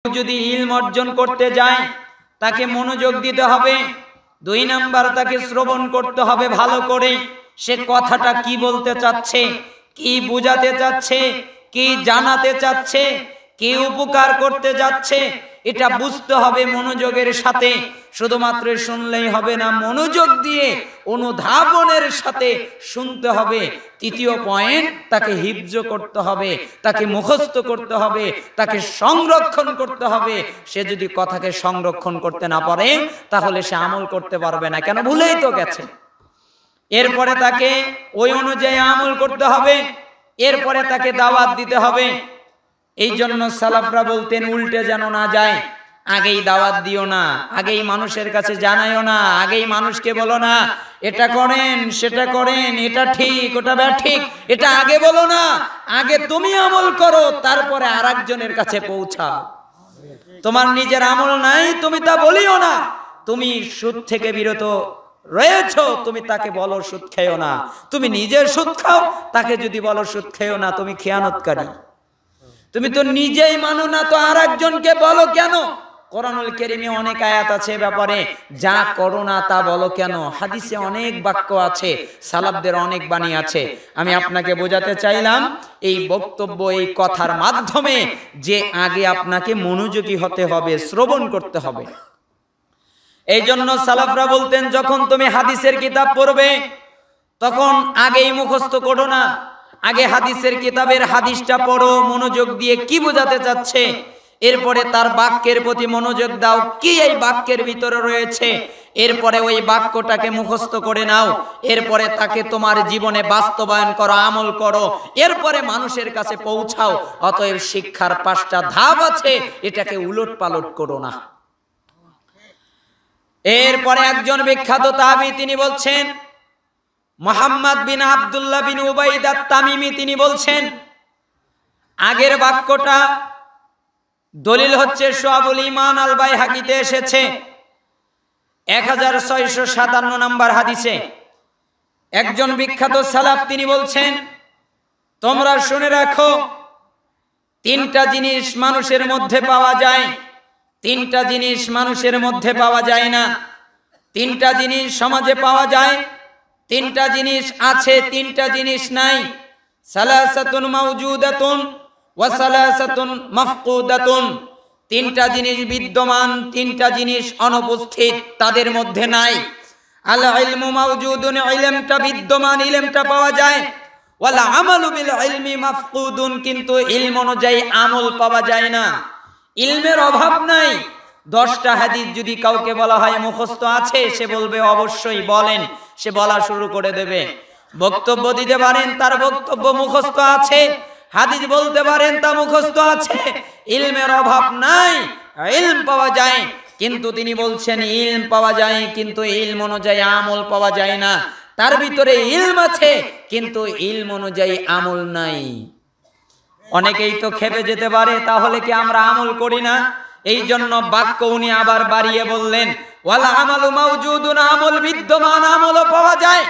যদি ইলম অর্জন করতে যায় তাকে মনোযোগ দিতে হবে। 2 নাম্বার, তাকে শ্রবণ করতে হবে ভালো করে। সে কথাটা কি বলতে চাচ্ছে, কি বোঝাতে চাচ্ছে, কি জানাতে চাচ্ছে, কি উপকার করতে যাচ্ছে, এটা বুঝতে হবে মনোযোগের সাথে। শুধুমাত্র শুনলেই হবে না, মনোযোগ দিয়ে অনুধাবনের সাথে শুনতে হবে। 3য় পয়েন্ট, তাকে হিফজ করতে হবে, তাকে মুখস্থ করতে হবে, তাকে সংরক্ষণ করতে হবে। সে যদি কথাকে সংরক্ষণ করতে না পারে তাহলে সে আমল করতে পারবে না, কেন ভুলেই তো গেছে। এরপরে তাকে ওই অনুযায়ী আমল করতে হবে, এরপরে তাকে দাওয়াত দিতে হবে। এই জন্য সালাফরা বলতেন উল্টে যেন না যায়, আগেই দাওয়াত দিও না, আগেই মানুষের কাছে জানাইও না, আগেই মানুষকে বলো না এটা করেন সেটা করেন, এটা ঠিক ওটা ব্যাঠিক, এটা আগে বলো না, আগে তুমি আমল করো, তারপরে আরেকজনের কাছে পৌঁছাও। তোমার নিজের আমল নাই, তুমি তা বলিও না। তুমি সুদ থেকে বিরত রয়েছো, তুমি তাকে বলো সুদ খেও না। তুমি নিজের সুদ খাও, তাকে যদি বলো সুদ খেও না, তুমি খেয়ানতকারী। তুমি তো নিজেই মানো না, তো আরেকজনকে বলো কেন? কোরআনুল কারীমে অনেক আয়াত আছে ব্যাপারে, যা করো না তা বলো কেন। হাদিসে অনেক বাক্য আছে, সালাফদের অনেক বাণী আছে। আমি আপনাকে বোঝাতে চাইলাম এই বক্তব্য, এই কথার মাধ্যমে যে আগে আপনাকে মনোযোগী হতে হবে, শ্রবণ করতে হবে। এই জন্য সালাফরা বলতেন যখন তুমি হাদিসের কিতাব পড়বে তখন আগেই মুখস্থ করো না, আগে হাদিসের কিতাবের হাদিসটা পড়ো, মনোযোগ দিয়ে কি বোঝাতে চাচ্ছে, এরপরে তার বাক্যের প্রতি মনোযোগ দাও, কি এই বাক্যের ভিতরে রয়েছে, এরপরে ওই বাক্যটাকে মুখস্থ করে নাও, এরপরে তাকে তোমার জীবনে বাস্তবায়ন করো, আমল করো, এরপরে মানুষের কাছে পৌঁছাও। অতএব শিক্ষার 5টা ধাপ আছে, এটাকে উলট পালট করো না। এরপরে একজন বিখ্যাত তাবী তিনি বলছেন, মুহাম্মদ বিন আব্দুল্লাহ বিন উবাইদ আত-তামিমি, তিনি বলছেন, আগের বাক্যটা দলিল হচ্ছে শুআবুল ঈমান আল বাইহাকিতে এসেছে 1657 নম্বর হাদিসে। একজন বিখ্যাত সালাফ তিনি বলছেন, তোমরা শুনে রাখো 3টা জিনিস মানুষের মধ্যে পাওয়া যায়, 3টা জিনিস মানুষের মধ্যে পাওয়া যায় না। 3টা জিনিস সমাজে পাওয়া যায়, 3টা জিনিস আছে, 3টা জিনিস নাই। সালাসাতুন মাওজুদাতুন ওয়া সালাসাতুন মাফকুদাতুন, 3টা জিনিস বিদ্যমান, 3টা জিনিস অনুপস্থিত, তাদের মধ্যে নাই। আল ইলমু মাওজুদুন, ইলমটা বিদ্যমান, ইলমটা পাওয়া যায়। ওয়াল আমালু বিল ইলমি মাফকুদুন, কিন্তু ইলম অনুযায়ী আমল পাওয়া যায় না। ইলমের অভাব নাই। 10টা হাদিস যদি কাউকে বলা হয় মুখস্থ আছে, সে বলবে অবশ্যই বলেন, সে বলা শুরু করে দেবে। বক্তব্য দিতে পারেন, তার বক্তব্য মুখস্থ আছে। হাদিস বলতে পারেন, তা মুখস্থ আছে। ইলমের অভাব নাই, ইলম পাওয়া যায়। কিন্তু তিনি বলছেন ইলম পাওয়া যায়, কিন্তু ইলম অনুযায়ী আমল পাওয়া যায় না। তার ভিতরে ইলম আছে, কিন্তু ইলম অনুযায়ী আমল নাই। অনেকেই তো খেপে যেতে পারে, তাহলে কি আমরা আমল করি না? এই জন্য বাক্য উনি আবার বাড়িয়ে বললেন, ওয়াল আমালু মাওজুদুন, আমল বিদ্যমান, আমলও পাওয়া যায়।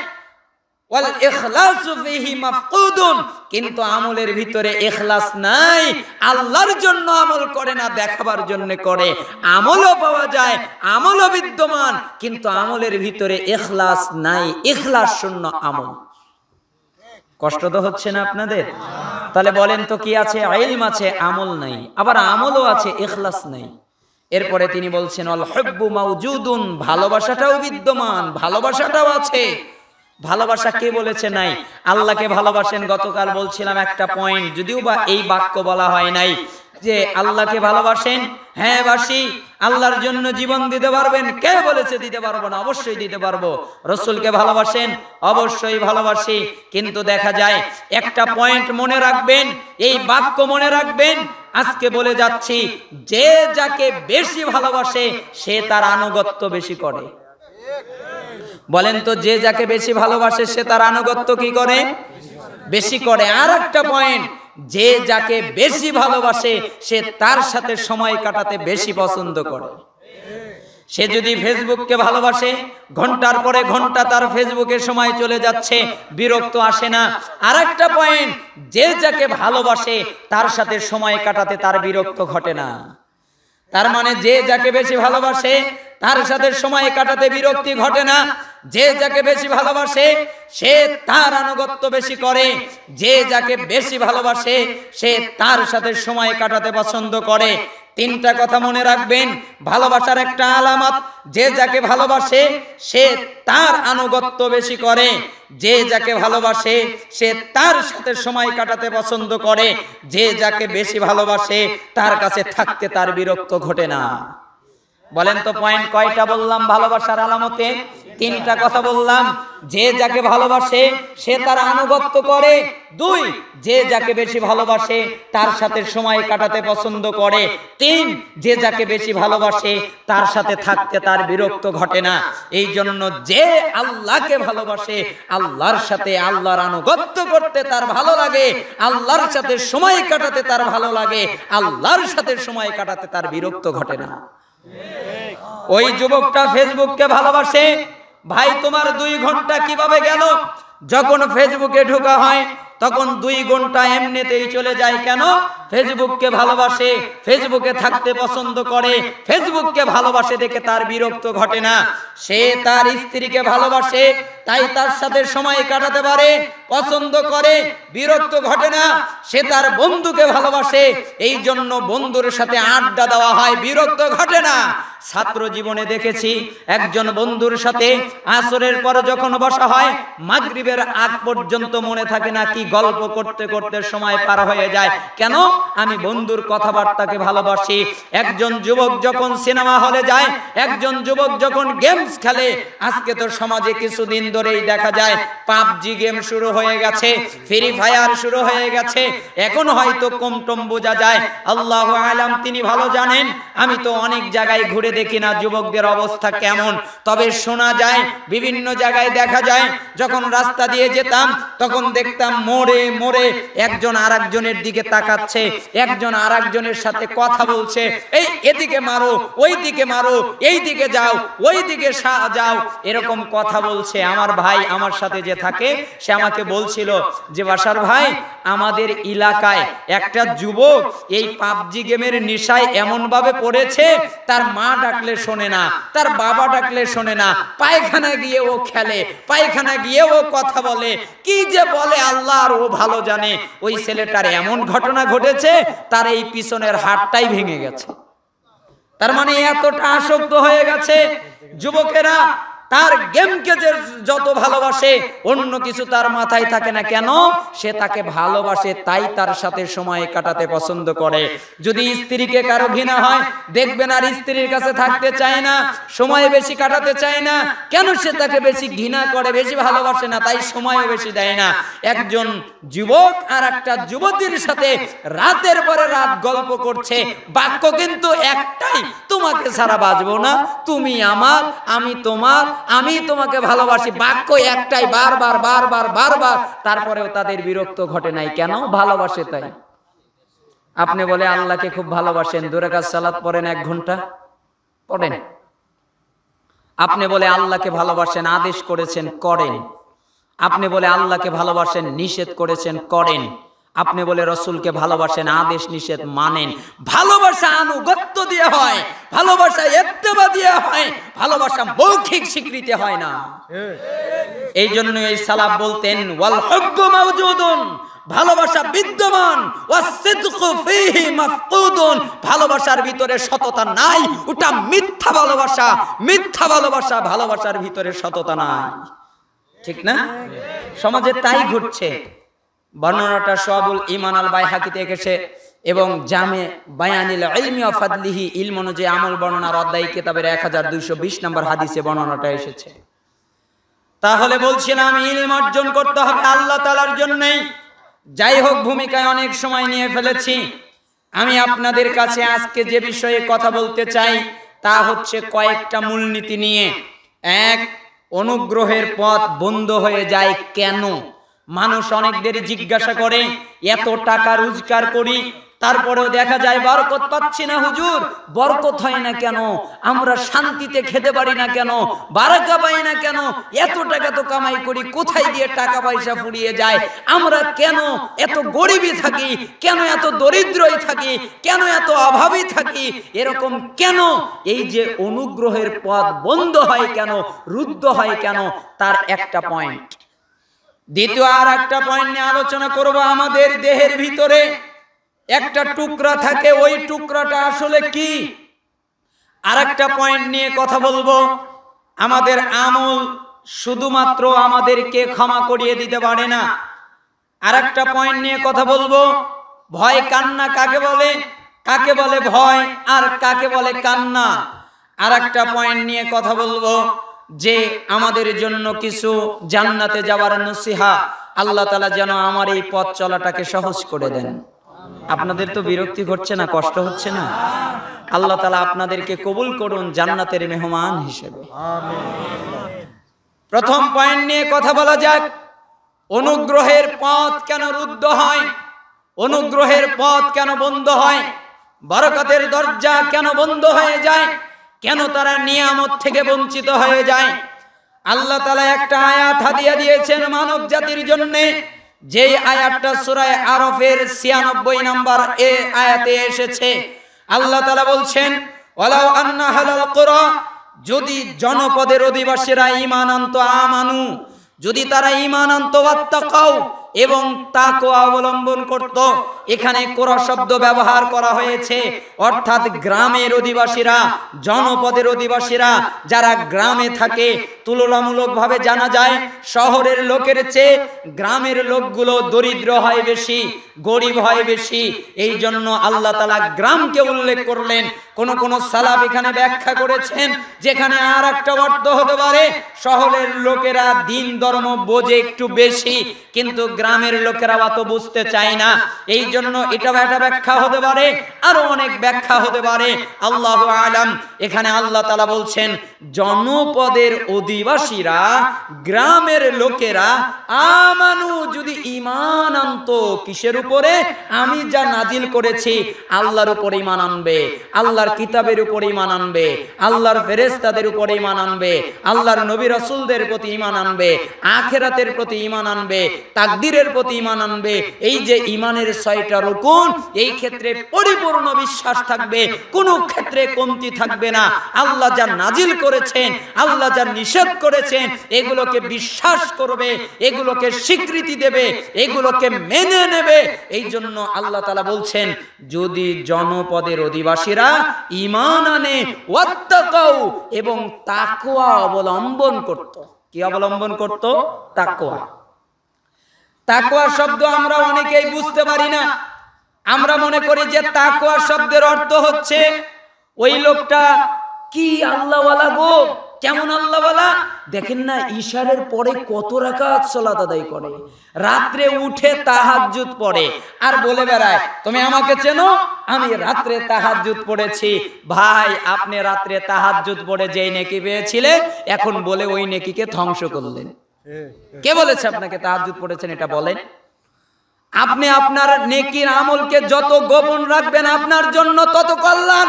ওয়াল ইখলাসু ফিহি মাফকুদুন, কিন্তু আমলের ভিতরে ইখলাস নাই। আল্লাহর জন্য আমল করে না, দেখাবার জন্য করে। আমলও পাওয়া যায়, আমলও বিদ্যমান, কিন্তু আমলের ভিতরে ইখলাস নাই, ইখলাস শূন্য আমল। কষ্ট তো হচ্ছে না আপনাদের? তাহলে বলেন তো কি আছে? ইলম আছে, আমল নাই, আবার আমলও আছে, ইখলাস নাই। এরপরে তিনি বলছেন আল হুব্বু মাওজুদুন, ভালোবাসাটাও বিদ্যমান, ভালোবাসাটাও আছে। ভালোবাসা কে বলেছে নাই? আল্লাহকে ভালোবাসেন। গতকাল বলছিলাম একটা পয়েন্ট, যদিও বা এই বাক্য বলা হয় নাই, যে আল্লাহকে ভালোবাসেন। হ্যাঁ বাসি। আল্লাহর জন্য জীবন দিতে পারবেন? কে বলেছে দিতে পারবো না? অবশ্যই দিতে পারবো। রাসূলকে ভালোবাসেন? অবশ্যই ভালোবাসি। কিন্তু দেখা যায় একটা পয়েন্ট মনে রাখবেন, এই বাক্য মনে রাখবেন, আজকে বলে যাচ্ছি, যে যাকে বেশি ভালোবাসে সে তার আনুগত্য বেশি করে। বলেন তো, যে যাকে বেশি ভালোবাসে সে তার আনুগত্য কি করে? বেশি করে। আর একটা পয়েন্ট, যে যাকে বেশি ভালোবাসে সে তার সাথে সময় কাটাতে বেশি পছন্দ করে। সে যদি ফেসবুককে ভালোবাসে, ঘন্টার পরে ঘন্টা তার ফেসবুকে সময় চলে যাচ্ছে, বিরক্ত আসে না। আর একটা পয়েন্ট, যে যাকে ভালোবাসে তার সাথে সময় কাটাতে তার বিরক্ত ঘটে না। তার মানে যে যাকে বেশি ভালোবাসে তার সাথে সময় কাটাতে বিরক্তি ঘটে না। যে যাকে বেশি ভালোবাসে সে তার আনুগত্য বেশি করে। যে যাকে বেশি ভালোবাসে সে তার সাথে সময় কাটাতে পছন্দ করে। তিনটা কথা মনে রাখবেন, ভালোবাসার একটা আলামত, যে যাকে ভালোবাসে সে তার আনুগত্য বেশি করে। যে যাকে ভালোবাসে সে তার সাথে সময় কাটাতে পছন্দ করে। যে যাকে বেশি ভালোবাসে তার কাছে থাকতে তার বিরক্ত ঘটে না। বলেন তো পয়েন্ট কয়টা বললাম ভালোবাসার আলামতে? তিনটা কথা বললাম। যে যাকে ভালোবাসে সে তার আনুগত্য করে। দুই, যে যাকে বেশি ভালোবাসে তার সাথে সময় কাটাতে পছন্দ করে। তিন, যে যাকে বেশি ভালোবাসে তার সাথে থাকতে তার বিরক্ত ঘটে না। এই জন্য যে আল্লাহকে ভালোবাসে আল্লাহর সাথে আল্লাহর আনুগত্য করতে তার ভালো লাগে, আল্লাহর সাথে সময় কাটাতে তার ভালো লাগে, আল্লাহর সাথে সময় কাটাতে তার বিরক্ত ঘটে না। ওই যুবকটা ফেসবুককে ভালোবাসে। ভাই তোমার 2 ঘন্টা কিভাবে গেল? যখন ফেসবুকে ঢোকা হয় তখন 2 ঘন্টা এমনিতেই চলে যায়। কেন? ফেসবুককে ভালোবাসে, ফেসবুকে থাকতে পছন্দ করে, ফেসবুককে ভালোবাসে দেখে তার বিরক্ত ঘটে না। সে তার স্ত্রীকে ভালোবাসে তাই তার সাথে সময় কাটাতে পারে, পছন্দ করে, বিরক্ত ঘটে না। সে তার বন্ধুকে ভালোবাসে, এই জন্য বন্ধুর সাথে আড্ডা দেওয়া হয়, বিরক্ত ঘটে না। ছাত্র জীবনে দেখেছি একজন বন্ধুর সাথে আসরের পর যখন বসা হয় মাগরিবের আগ পর্যন্ত মনে থাকে না, কি গল্প করতে করতে সময় পার হয়ে যায়। কেন? আমি বন্ধুর কথাবার্তাকে ভালোবাসি। একজন যুবক যখন সিনেমা হলে যায়, একজন যুবক যখন গেমস খেলে, আজকে তো সমাজে কিছুদিন ধরেই দেখা যায় পাবজি গেম শুরু হয়ে গেছে, ফ্রি ফায়ার শুরু হয়ে গেছে। এখন হয়তো কম টম বোঝা যায়, আল্লাহু আলাম, তিনি ভালো জানেন। আমি তো অনেক জায়গায় ঘুরে দেখি না যুবকদের অবস্থা কেমন, তবে শোনা যায় বিভিন্ন জায়গায় দেখা যায় যখন রাস্তা দিয়ে যেতাম তখন দেখতাম মোড়ে মোড়ে একজন আরেকজনের দিকে তাকাচ্ছে, একজন আরেকজনের সাথে কথা বলছে, এই এদিকে মারো, ওই দিকে মারো, এই দিকে যাও, ওই দিকে যাও, এরকম কথা বলছে। আমার ভাই আমার সাথে যে থাকে সে আমাকে বলছিল যে বাসার ভাই, আমাদের এলাকায় একটা যুবক এই পাবজি গেমের নেশায় এমন ভাবে পড়েছে, তার মা ডাকলে শোনে না, তার বাবা ডাকলে শোনে না, পায়খানা গিয়ে ও খেলে, পায়খানা গিয়ে ও কথা বলে, কি যে বলে আল্লাহ আর ও ভালো জানে। ওই ছেলেটার এমন ঘটনা ঘটেছে তার এই পিছনের হাড়টাই ভেঙে গেছে। তার মানে এতটা আসক্ত হয়ে গেছে যুবকেরা, তার গেমকে যে যত ভালোবাসে অন্য কিছু তার মাথায় থাকে না। কেন? সে তাকে ভালোবাসে তাই তার সাথে সময় কাটাতে পছন্দ করে। যদি স্ত্রীকে কারো ঘৃণা হয় দেখবেন আর স্ত্রীর কাছে থাকতে চায় না, সময় বেশি কাটাতে চায় না। কেন? সে তাকে বেশি ঘৃণা করে, বেশি ভালোবাসে না, তাই সময়ও বেশি দেয় না। একজন যুবক আর একটা যুবতীর সাথে রাতের পরে রাত গল্প করছে, বাক্য কিন্তু একটাই, তোমাকে ছাড়া বাঁচবো না, তুমি আমার, আমি তোমার, আমি তোমাকে ভালোবাসি, বাক্য একটাই, বারবার বারবার বারবার। তারপরেও তাদের বিরক্ত ঘটে নাই। কেন? ভালোবাসে তাই। আপনি বলে আল্লাহকে খুব ভালোবাসেন, 2 রাকাত সালাত পড়েন, 1 ঘন্টা পড়েন। আপনি বলে আল্লাহকে ভালোবাসেন, আদেশ করেছেন, করেন। আপনি বলে আল্লাহকে ভালোবাসেন, নিষেধ করেছেন, করেন। আপনি বলে রাসূলকে ভালোবাসেন, আদেশ নিষেধ মানেন। ভালোবাসা আনুগত্য দিয়ে হয়, ভালোবাসা ইত্তেবা দিয়ে হয়, ভালোবাসা মৌখিক স্বীকৃতি হয় না। এই জন্য এই সালাফ বলতেন ওয়াল হুব্বু মাওজুদুন, ভালোবাসা বিদ্যমান, ওয়াসিদকু ফীহি মাফকুদুন, ভালোবাসার ভিতরে সততা নাই, ওটা মিথ্যা ভালোবাসা। মিথ্যা ভালোবাসা, ভালোবাসার ভিতরে সততা নাই। ঠিক না? সমাজে তাই ঘটছে। বর্ণনাটা শুআবুল ঈমান আল বাইহাকি থেকে এসেছে এবং জামে বায়ানিল ইলমি ওয়া ফাদলিহি, ইলম অনুযায়ী আমল বর্ণনার অধ্যায় কিতাবের 1220 নম্বর হাদিসে বর্ণনাটা এসেছে। তাহলে বলছিলাম ইলম অর্জন করতে হবে আল্লাহ তাআলার জন্যই। যাই হোক, ভূমিকায় অনেক সময় নিয়ে ফেলেছি। আমি আপনাদের কাছে আজকে যে বিষয়ে কথা বলতে চাই তা হচ্ছে কয়েকটা মূলনীতি নিয়ে। 1, অনুগ্রহের পথ বন্ধ হয়ে যায় কেন? মানুষ অনেকদের জিজ্ঞাসা করে, এত টাকা রোজগার করি তারপরেও দেখা যায় বরকত পাচ্ছি না হুজুর। বরকত হয় না কেন? আমরা শান্তিতে খেতে পারি না কেন? বারাকা পাই না কেন? এত টাকা তো কামাই করি, কোথায় দিয়ে টাকা পয়সা ফুরিয়ে যায়? আমরা কেন এত গরিবই থাকি? কেন এত দরিদ্রই থাকি? কেন এত অভাবী থাকি? এরকম কেন? এই যে অনুগ্রহের পথ বন্ধ হয় কেন, রুদ্ধ হয় কেন, তার একটা পয়েন্ট। দ্বিতীয় আর একটা পয়েন্ট নিয়ে আলোচনা করব। আমাদের দেহের ভিতরে একটা টুকরা থাকে, ওই টুকরাটা আসলে কি? আর একটা পয়েন্ট নিয়ে কথা বলবো। আমাদের আমল শুধুমাত্র আমাদেরকে ক্ষমা করিয়ে দিতে পারে না। আর একটা পয়েন্ট নিয়ে কথা বলবো। ভয় কান্না কাকে বলে? কাকে বলে ভয় আর কাকে বলে কান্না? আর একটা পয়েন্ট নিয়ে কথা বলবো যে আমাদের জন্য কিছু জান্নাতে যাওয়ার নসিহা। আল্লাহ তাআলা যেন আমার এই পথ চলাটাকে সহজ করে দেন। আপনাদের তো বিরক্তি ঘটছে না, কষ্ট হচ্ছে না? আল্লাহ তাআলা আপনাদেরকে কবুল করুন জান্নাতের মেহমান হিসেবে। প্রথম পয়েন্ট নিয়ে কথা বলা যাক। অনুগ্রহের পথ কেন রুদ্ধ হয়? অনুগ্রহের পথ কেন বন্ধ হয়? বরকতের দরজা কেন বন্ধ হয়ে যায়? কেন তারা নিয়ামত থেকে বঞ্চিত হয়ে যায়? আল্লাহ তাআলা একটা আয়াত হাদিয়া দিয়েছেন মানব জাতির জন্য। যে আয়াতটা সূরা আরাফের 96 নম্বর আয়াতে এসেছে। আল্লাহ তাআলা বলছেন, ওয়ালাউ আন্না হালাল কুরা, যদি জনপদের অধিবাসীরা ঈমান আনতো, আমানু, যদি তারা ঈমান আনতো, ওয়াত্তাকাও, এবং তাকওয়া অবলম্বন করত। এখানে কোরা শব্দ ব্যবহার করা হয়েছে, অর্থাৎ গ্রামের অধিবাসীরা, জনপদের অধিবাসীরা যারা গ্রামে থাকে। তুলনামূলকভাবে জানা যায় শহরের লোকের চেয়ে গ্রামের লোকগুলো দরিদ্র হয় বেশি, গরিব হয় বেশি। এই জন্য আল্লাহ তাআলা গ্রামকে উল্লেখ করলেন। কোন সালাফ এখানে ব্যাখ্যা করেছেন যেখানে আর একটা অর্থ হতে পারে শহরের লোকেরা দিন ধর্ম বোঝে একটু বেশি, কিন্তু গ্রামের লোকেরা অত বুঝতে চায় না। এই জন্য এটা একটা ব্যাখ্যা হতে পারে, আরো অনেক ব্যাখ্যা হতে পারে, আল্লাহু আলাম। এখানে আল্লাহ তাআলা বলছেন জনপদের অধিবাসীরা, গ্রামের লোকেরা আমানু, যদি ঈমান আনতো। কিসের উপরে? আমি যা নাজিল করেছি আল্লাহর উপর ঈমান আনবে, আল্লাহর কিতাবের উপর ঈমান আনবে, আল্লাহর ফেরেশতাদের উপর ঈমান আনবে, আল্লাহর নবী রাসূলদের প্রতি ঈমান আনবে, আখিরাতের প্রতি ঈমান আনবে, তাকদীরের প্রতি ঈমান আনবে। এই যে ঈমানের 6টা রুকুন, এই ক্ষেত্রে পরিপূর্ণ বিশ্বাস থাকবে, কোনো ক্ষেত্রে কমতি থাকবে না। আল্লাহ যা নাজিল করেছেন, আল্লাহ যা নিষেধ করেছেন, এগুলোকে বিশ্বাস করবে, এগুলোকে স্বীকৃতি দেবে, এগুলোকে মেনে নেবে। এই জন্য আল্লাহ তাআলা বলছেন যদি জনপদের অধিবাসীরা ঈমান আনে, ওয়াত্তাকাউ, এবং তাকওয়া অবলম্বন করত। কি অবলম্বন করত? তাকওয়া। তাকওয়া শব্দ আমরা অনেকেই বুঝতে পারি না। আমরা মনে করি যে তাকওয়া শব্দের অর্থ হচ্ছে ওই লোকটা কি আল্লাহওয়ালা গো, কেমন আল্লাহওয়ালা? দেখেন না ইশারের পরে কত রাকাত সালাত আদায় করে, রাত্রে উঠে তাহাজ্জুদ পড়ে, আর বলে বেড়ায় তুমি আমাকে চেনো, আমি রাত্রে তাহাজ্জুদ পড়েছি। ভাই, আপনি রাত্রে তাহাজ্জুদ পড়ে যেই নেকি পেয়েছিলেন, এখন বলে ওই নেকিকে ধ্বংস করলেন। কে বলেছে আপনাকে তাহাজ্জুদ পড়েছেন? এটা বলেন। আপনি আপনার নেকির আমলকে যত গোপন রাখবেন আপনার জন্য তত কল্যাণ,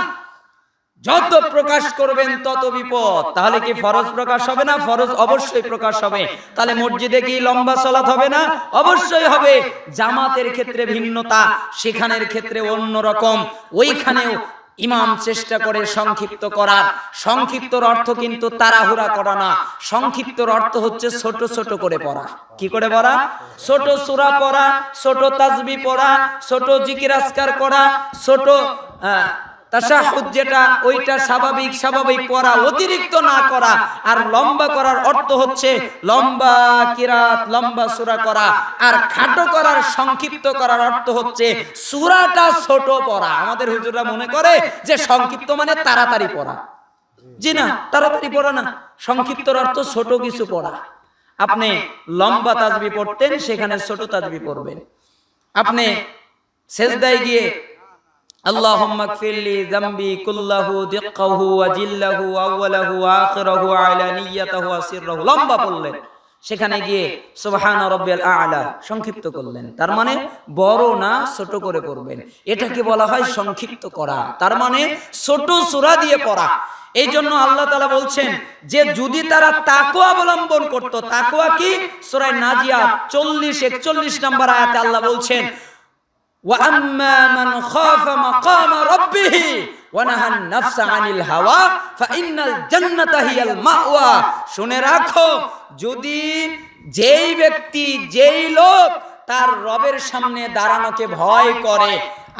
যত প্রকাশ করবেন তত বিপদ। তাহলে কি ফরজ প্রকাশ হবে না? ফরজ অবশ্যই প্রকাশ হবে। তাহলে মসজিদে কি লম্বা সালাত হবে না? অবশ্যই হবে। জামাতের ক্ষেত্রে ভিন্নতা, সেখানের ক্ষেত্রে অন্যরকম। ওইখানেও ইমাম চেষ্টা করে সংক্ষিপ্ত করার। সংক্ষিপ্তর অর্থ কিন্তু তাড়াহুড়া করা না। সংক্ষিপ্তর অর্থ হচ্ছে ছোট ছোট করে পড়া। কি করে পড়া? ছোট সূরা পড়া, ছোট তাসবিহ পড়া, ছোট জিকির আজকার করা, ছোট তাশাহুদ যেটা ওইটা স্বাভাবিক পড়া, অতিরিক্ত না করা। আর লম্বা করার অর্থ হচ্ছে লম্বা কিরাত, লম্বা সূরা করা। আর খাটো করার, সংক্ষিপ্ত করার অর্থ হচ্ছে সূরাটা ছোট পড়া। আমাদের হুজুররা মনে করে যে সংক্ষিপ্ত মানে তাড়াতাড়ি পড়া। জি না, তাড়াতাড়ি পড়া না। সংক্ষিপ্তর অর্থ ছোট কিছু পড়া। আপনি লম্বা তাসবিহ পড়তেন, সেখানে ছোট তাসবিহ পড়বেন। আপনি সিজদায় গিয়ে আল্লাহুম্মা গফিরলি যামবি কুল্লাহু দিক্কাহু ওয়া জিল্লাহু আউওয়ালাহু ওয়া আখিরাহু আলানিয়াতাহু ওয়া সিররাহু, লম্বা পড়লেন। সেখানে গিয়ে সুবহান রাব্বিয়াল আ'লা সংক্ষিপ্ত করলেন, তার মানে বড় না ছোট করে পড়বেন, এটাকে বলা হয় সংক্ষিপ্ত করা, তার মানে ছোট সূরা দিয়ে পড়া। এই জন্য আল্লাহ তাআলা বলছেন যে যদি তারা তাকওয়া অবলম্বন করত, তাকওয়া কি? সূরা নাজিয়াত 40-41 নম্বর আয়াতে আল্লাহ বলছেন ওয়া আম্মা মান খাফা মাকামা রাব্বিহি ওয়া নাহান নাফসা আনিল হাওয়া ফাইন্নাল জান্নাতা হিয়াল মাওয়া। শুনে রাখো, যদি যেই ব্যক্তি, যেই লোক তার রবের সামনে দাঁড়ানোকে ভয় করে,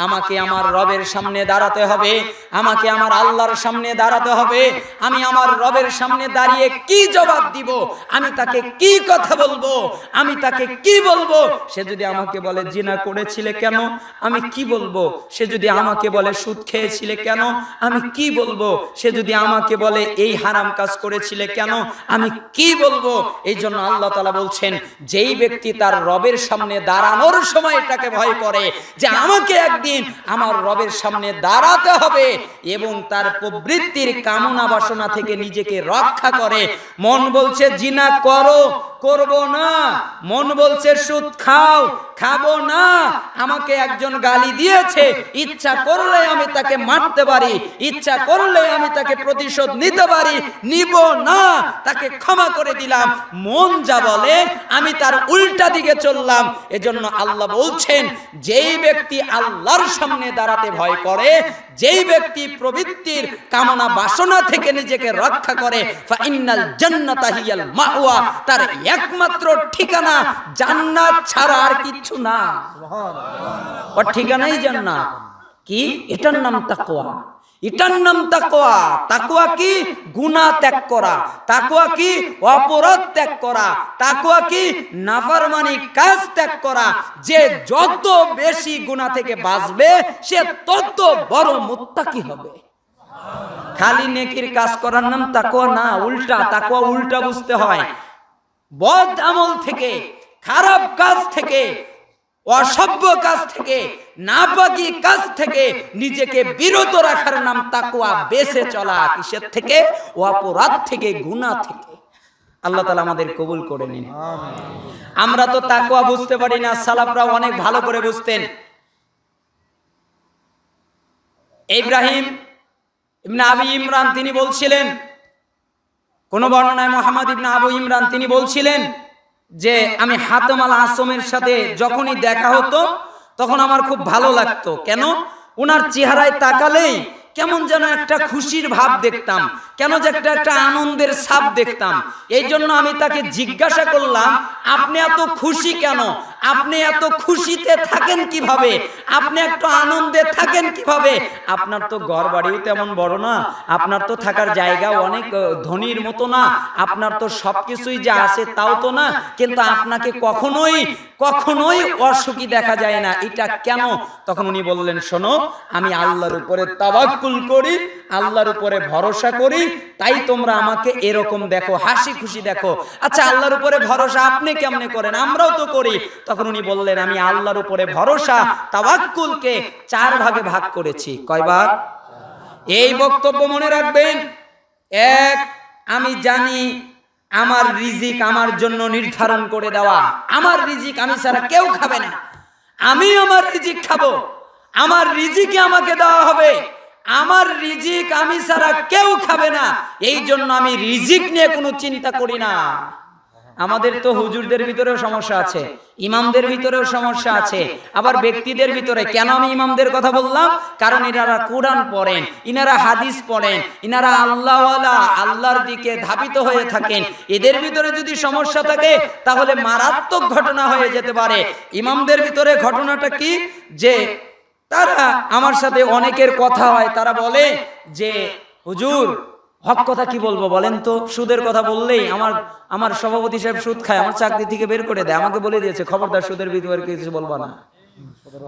আমাকে আমার রবের সামনে দাঁড়াতে হবে, আমাকে আমার আল্লাহর সামনে দাঁড়াতে হবে, আমি আমার রবের সামনে দাঁড়িয়ে কি জবাব দিব, আমি তাকে কি কথা বলবো, আমি তাকে কি বলবো। সে যদি আমাকে বলে জিনা করেছিলে কেন, আমি কি বলবো। সে যদি আমাকে বলে সুদ খেয়েছিলে কেন, আমি কি বলবো। সে যদি আমাকে বলে এই হারাম কাজ করেছিলে কেন, আমি কি বলবো। এই জন্য আল্লাহ তাআলা বলছেন যেই ব্যক্তি তার রবের সামনে দাঁড়ানোর সময় এটাকে ভয় করে যে আমাকে একদিন আমার রবের সামনে দাঁড়াতে হবে, এবং তার প্রবৃত্তির কামনা বাসনা থেকে নিজেকে রক্ষা করে। মন বলছে জিনা করো, করব না। মন বলছে সুদ খাও, খাবো না। আমাকে একজন গালি দিয়েছে, ইচ্ছা করলে আমি তাকে মারতে পারি, ইচ্ছা করলে আমি তাকে প্রতিশোধ নিতে পারি, নিব না, তাকে ক্ষমা করে দিলাম। মন যা বলে আমি তার উল্টা দিকে চললাম। এজন্য আল্লাহ বলছেন যেই ব্যক্তি আল্লাহর সামনে দাঁড়াতে ভয় করে, যেই ব্যক্তি প্রবৃত্তির কামনা বাসনা থেকে নিজেকে রক্ষা করে, ফাইন্নাল জান্নাতা হিয়াল মাওয়া, তার একমাত্র ঠিকানা জান্নাত ছাড়া আর কিছু না। সুবহানাল্লাহ। ওর ঠিকানাই জান্নাত। কি? এটার নাম তাকওয়া, এটার নাম তাকওয়া। তাকওয়া কি? গুনাহ ত্যাগ করা। তাকওয়া কি? অপরাধ ত্যাগ করা। তাকওয়া কি? নাফরমানি কাজ ত্যাগ করা। যে যত বেশি গুনাহ থেকে বাঁচবে সে তত বড় মুত্তাকি হবে। খালি নেকির কাজ করার নাম তাকওয়া না, উল্টা। তাকওয়া উল্টা বুঝতে হয়। বদ আমল থেকে, খারাপ কাজ থেকে, অসভ্য কাজ থেকে, নাপাকি কাজ থেকে নিজেকে বিরত রাখার নাম তাকওয়া। বেঁচে চলা কিসের থেকে? অপরাধ থেকে, গুনাহ থেকে। আল্লাহ তাআলা আমাদের কবুল করে নিন। আমরা তো তাকওয়া বুঝতে পারি না, সালাফরা অনেক ভালো করে বুঝতেন। ইব্রাহিম ইবনে আবি ইমরান তিনি বলছিলেন, কোন বর্ণনায় মুহাম্মদ ইবনে আবু ইমরান তিনি বলছিলেন যে আমি হাতেম আল আসমের সাথে যখনই দেখা হতো তখন আমার খুব ভালো লাগতো। কেন? ওনার চেহারায় তাকালেই কেমন যেন একটা খুশির ভাব দেখতাম, কেন যে একটা আনন্দের ছাপ দেখতাম। এই জন্য আমি তাকে জিজ্ঞাসা করলাম, আপনি এত খুশি কেন? আপনি এত খুশিতে থাকেন কিভাবে? আপনি একটু আনন্দে থাকেন কিভাবে? আপনার তো ঘর বাড়িও তেমন বড় না, আপনার তো থাকার জায়গা অনেক ধনীর মতো না, আপনার তো সবকিছুই যা আছে তাও তো না, কিন্তু আপনাকে কখনোই কখনোই অসুখী দেখা যায় না, এটা কেন? তখন উনি বললেন, শোনো, আমি আল্লাহর উপরে তাওয়াক্কুল করি, আল্লাহর উপরে ভরসা করি, তাই তোমরা আমাকে এরকম দেখো, হাসি খুশি দেখো। আচ্ছা, আল্লাহর উপরে ভরসা আপনি কেমনে করেন? আমরাও তো করি। তখন উনি বললেন, আমি আল্লাহর উপরে ভরসা, তাওয়াক্কুলকে 4 ভাগে ভাগ করেছি। কয় ভাগ? এই বক্তব্য মনে রাখবেন। 1, আমি জানি আমার রিজিক আমার জন্য নির্ধারণ করে দেওয়া, আমার রিজিক আমি ছাড়া কেউ খাবে না, আমি আমার রিজিক খাবো, আমার রিজিকে আমাকে দেওয়া হবে, আমার রিজিক আমি ছাড়া কেউ খাবে না, এই জন্য আমি রিজিক নিয়ে কোনো চিন্তা করি না। আমাদের তো হুজুরদের ভিতরেও সমস্যা আছে, ইমামদের ভিতরেও সমস্যা আছে, আবার ব্যক্তিদের ভিতরে। কেন আমি ইমামদের কথা বললাম? কারণ এনারা কোরআন পড়েন, ইনারা হাদিস পড়েন, ইনারা আল্লাহওয়ালা, আল্লাহর দিকে ধাবিত হয়ে থাকেন। এদের ভিতরে যদি সমস্যা থাকে তাহলে মারাত্মক ঘটনা হয়ে যেতে পারে। ইমামদের ভিতরে ঘটনাটা কি? যে তারা, আমার সাথে অনেকের কথা হয়, তারা বলে যে হুজুর হক কথা কি বলবো বলেন তো? সুদের কথা বললেই আমার সভাপতি সাহেব সুদ খায়, আমার চাকরি থেকে বের করে দেয়, আমাকে বলে দিয়েছে খবরদার সুদের ভিতরে কিছু বলবা না।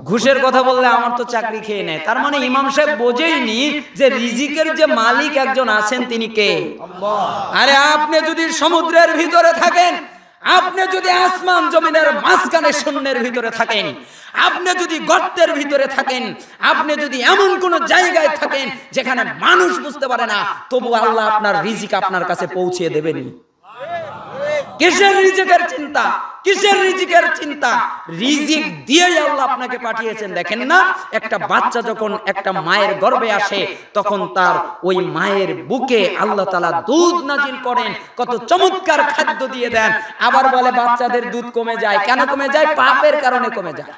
ঘুষের কথা বললে আমার তো চাকরি খেয়ে নেয়। তার মানে ইমাম সাহেব বোঝেইনি যে রিজিকের যে মালিক একজন আছেন তিনি কে? আল্লাহ। আরে আপনি যদি সমুদ্রের ভিতরে থাকেন, আপনি যদি আসমান জমিনের মাঝখানে শূন্যের ভিতরে থাকেন, আপনি যদি গর্তের ভিতরে থাকেন, আপনি যদি এমন কোন জায়গায় থাকেন যেখানে মানুষ বুঝতে পারে না, তবু আল্লাহ আপনার রিজিক আপনার কাছে পৌঁছে দেবেন। কিসের রিজিকের চিন্তা? কিসের রিজিকের চিন্তা? রিজিক দিয়েই আল্লাহ আপনাকে পাঠিয়েছেন। দেখেন না, একটা বাচ্চা যখন একটা মায়ের গর্ভে আসে তখন তার ওই মায়ের বুকে আল্লাহ তাআলা দুধ নাজিল করেন, কত চমৎকার খাদ্য দিয়ে দেন। আবার বলে বাচ্চাদের দুধ কমে যায়। কেন কমে যায়? পাপের কারণে কমে যায়।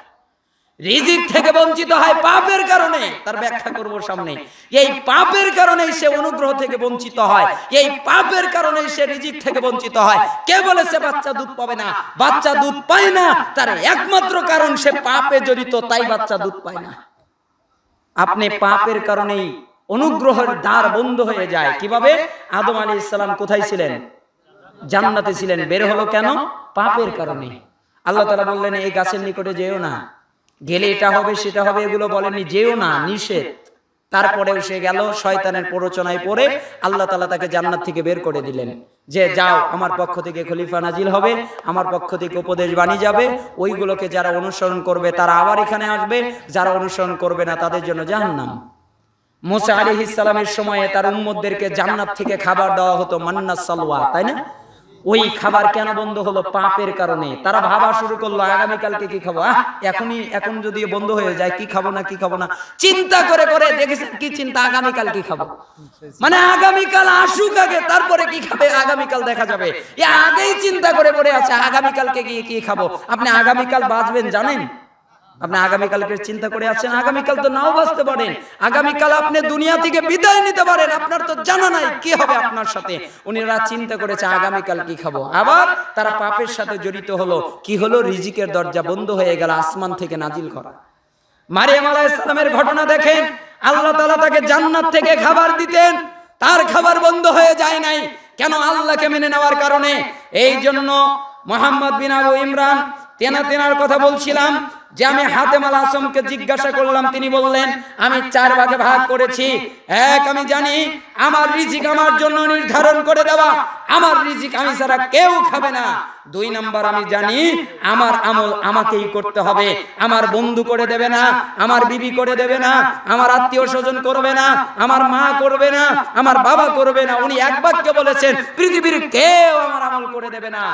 রিজিক থেকে বঞ্চিত হয় পাপের কারণে। তার ব্যাখ্যা করব সামনে। এই পাপের কারণেই সে অনুগ্রহ থেকে বঞ্চিত হয়, এই পাপের কারণেই সে রিজিক থেকে বঞ্চিত হয়। কে বলেছে বাচ্চা দুধ পাবে না? বাচ্চা দুধ পায় না, তার একমাত্র কারণ সে পাপে জড়িত, তাই বাচ্চা দুধ পায় না। আপনি পাপের কারণেই অনুগ্রহের দ্বার বন্ধ হয়ে যায়। কিভাবে? আদম আলাইহিস সালাম কোথায় ছিলেন? জান্নাতে ছিলেন। বের হলো কেন? পাপের কারণে। আল্লাহ তাআলা বললেন এই গাছের নিকটে যেও না, গেলে এটা হবে সেটা হবে, এগুলো বলেননি, যেও না, নিষেধ। তারপরেও সে গেল, শয়তানের প্ররোচনায় পড়ে আল্লাহ তাআলা তাকে জান্নাত থেকে বের করে দিলেন যে যাও, আমার পক্ষ থেকে খলিফা নাজিল হবে, আমার পক্ষ থেকে উপদেশ বাণী যাবে, ওইগুলোকে যারা অনুসরণ করবে তারা আবার এখানে আসবে, যারা অনুসরণ করবে না তাদের জন্য জাহান্নাম। মুসা আলাইহিস সালামের সময়ে তার উম্মতদেরকে জান্নাত থেকে খাবার দেওয়া হতো, মান্না সালওয়া, তাই না? ওই খাবার কেন বন্ধ হলো? পাপের কারণে। তারা ভাবা শুরু করলো আগামী কালকে কি খাবো, এখন যদি বন্ধ হয়ে যায় কি খাবো না কি খাবো না, চিন্তা করে করে দেখেছেন কি চিন্তা, আগামীকাল কি খাবো, মানে আগামীকাল আসুক আগে তারপরে কি খাবে আগামীকাল দেখা যাবে। আগেই চিন্তা করে পড়ে আছে আগামীকালকে গিয়ে কি খাবো। আপনি আগামীকাল বাঁচবেন জানেন? আপনি আগামীকালকে চিন্তা করে আছেন, আগামীকাল তো নাও বাঁচতে পারেন, আগামীকাল আপনি দুনিয়া থেকে বিদায় নিতে পারেন, আপনার তো জানা নাই কি হবে আপনার সাথে। উনিরা চিন্তা করেছে আগামীকাল কি খাবো, আবার তারা পাপের সাথে জড়িত হলো। কি হলো? রিজিকের দরজা বন্ধ হয়ে গেল আসমান থেকে নাজিল করা। মারিয়াম আলাইহিস সালামের ঘটনা দেখেন, আল্লাহ তাআলা তাকে জান্নাত থেকে খাবার দিতেন, তার খাবার বন্ধ হয়ে যায় নাই। কেন? আল্লাহকে মেনে নেওয়ার কারণে। এই জন্য মুহাম্মদ বিন আবু ইমরান তেনার কথা বলছিলাম যে আমি হাতেম আল আসমকে জিজ্ঞাসা করলাম, তিনি বললেন আমি 4 ভাগে ভাগ করেছি। এক, আমি জানি আমার রিজিক আমার জন্য নির্ধারণ করে দেওয়া, আমার রিজিক আমি ছাড়া কেউ খাবে না। 2 নাম্বার, আমি জানি আমার আমল আমাকেই করতে হবে, আমার বন্ধু করে দেবে না, আমার বিবি করে দেবে না, আমার আত্মীয় স্বজন করবে না, আমার মা করবে না, আমার বাবা করবে না। উনি এক বাক্যে বলেছেন পৃথিবীর কেউ আমার আমল করে দেবে না,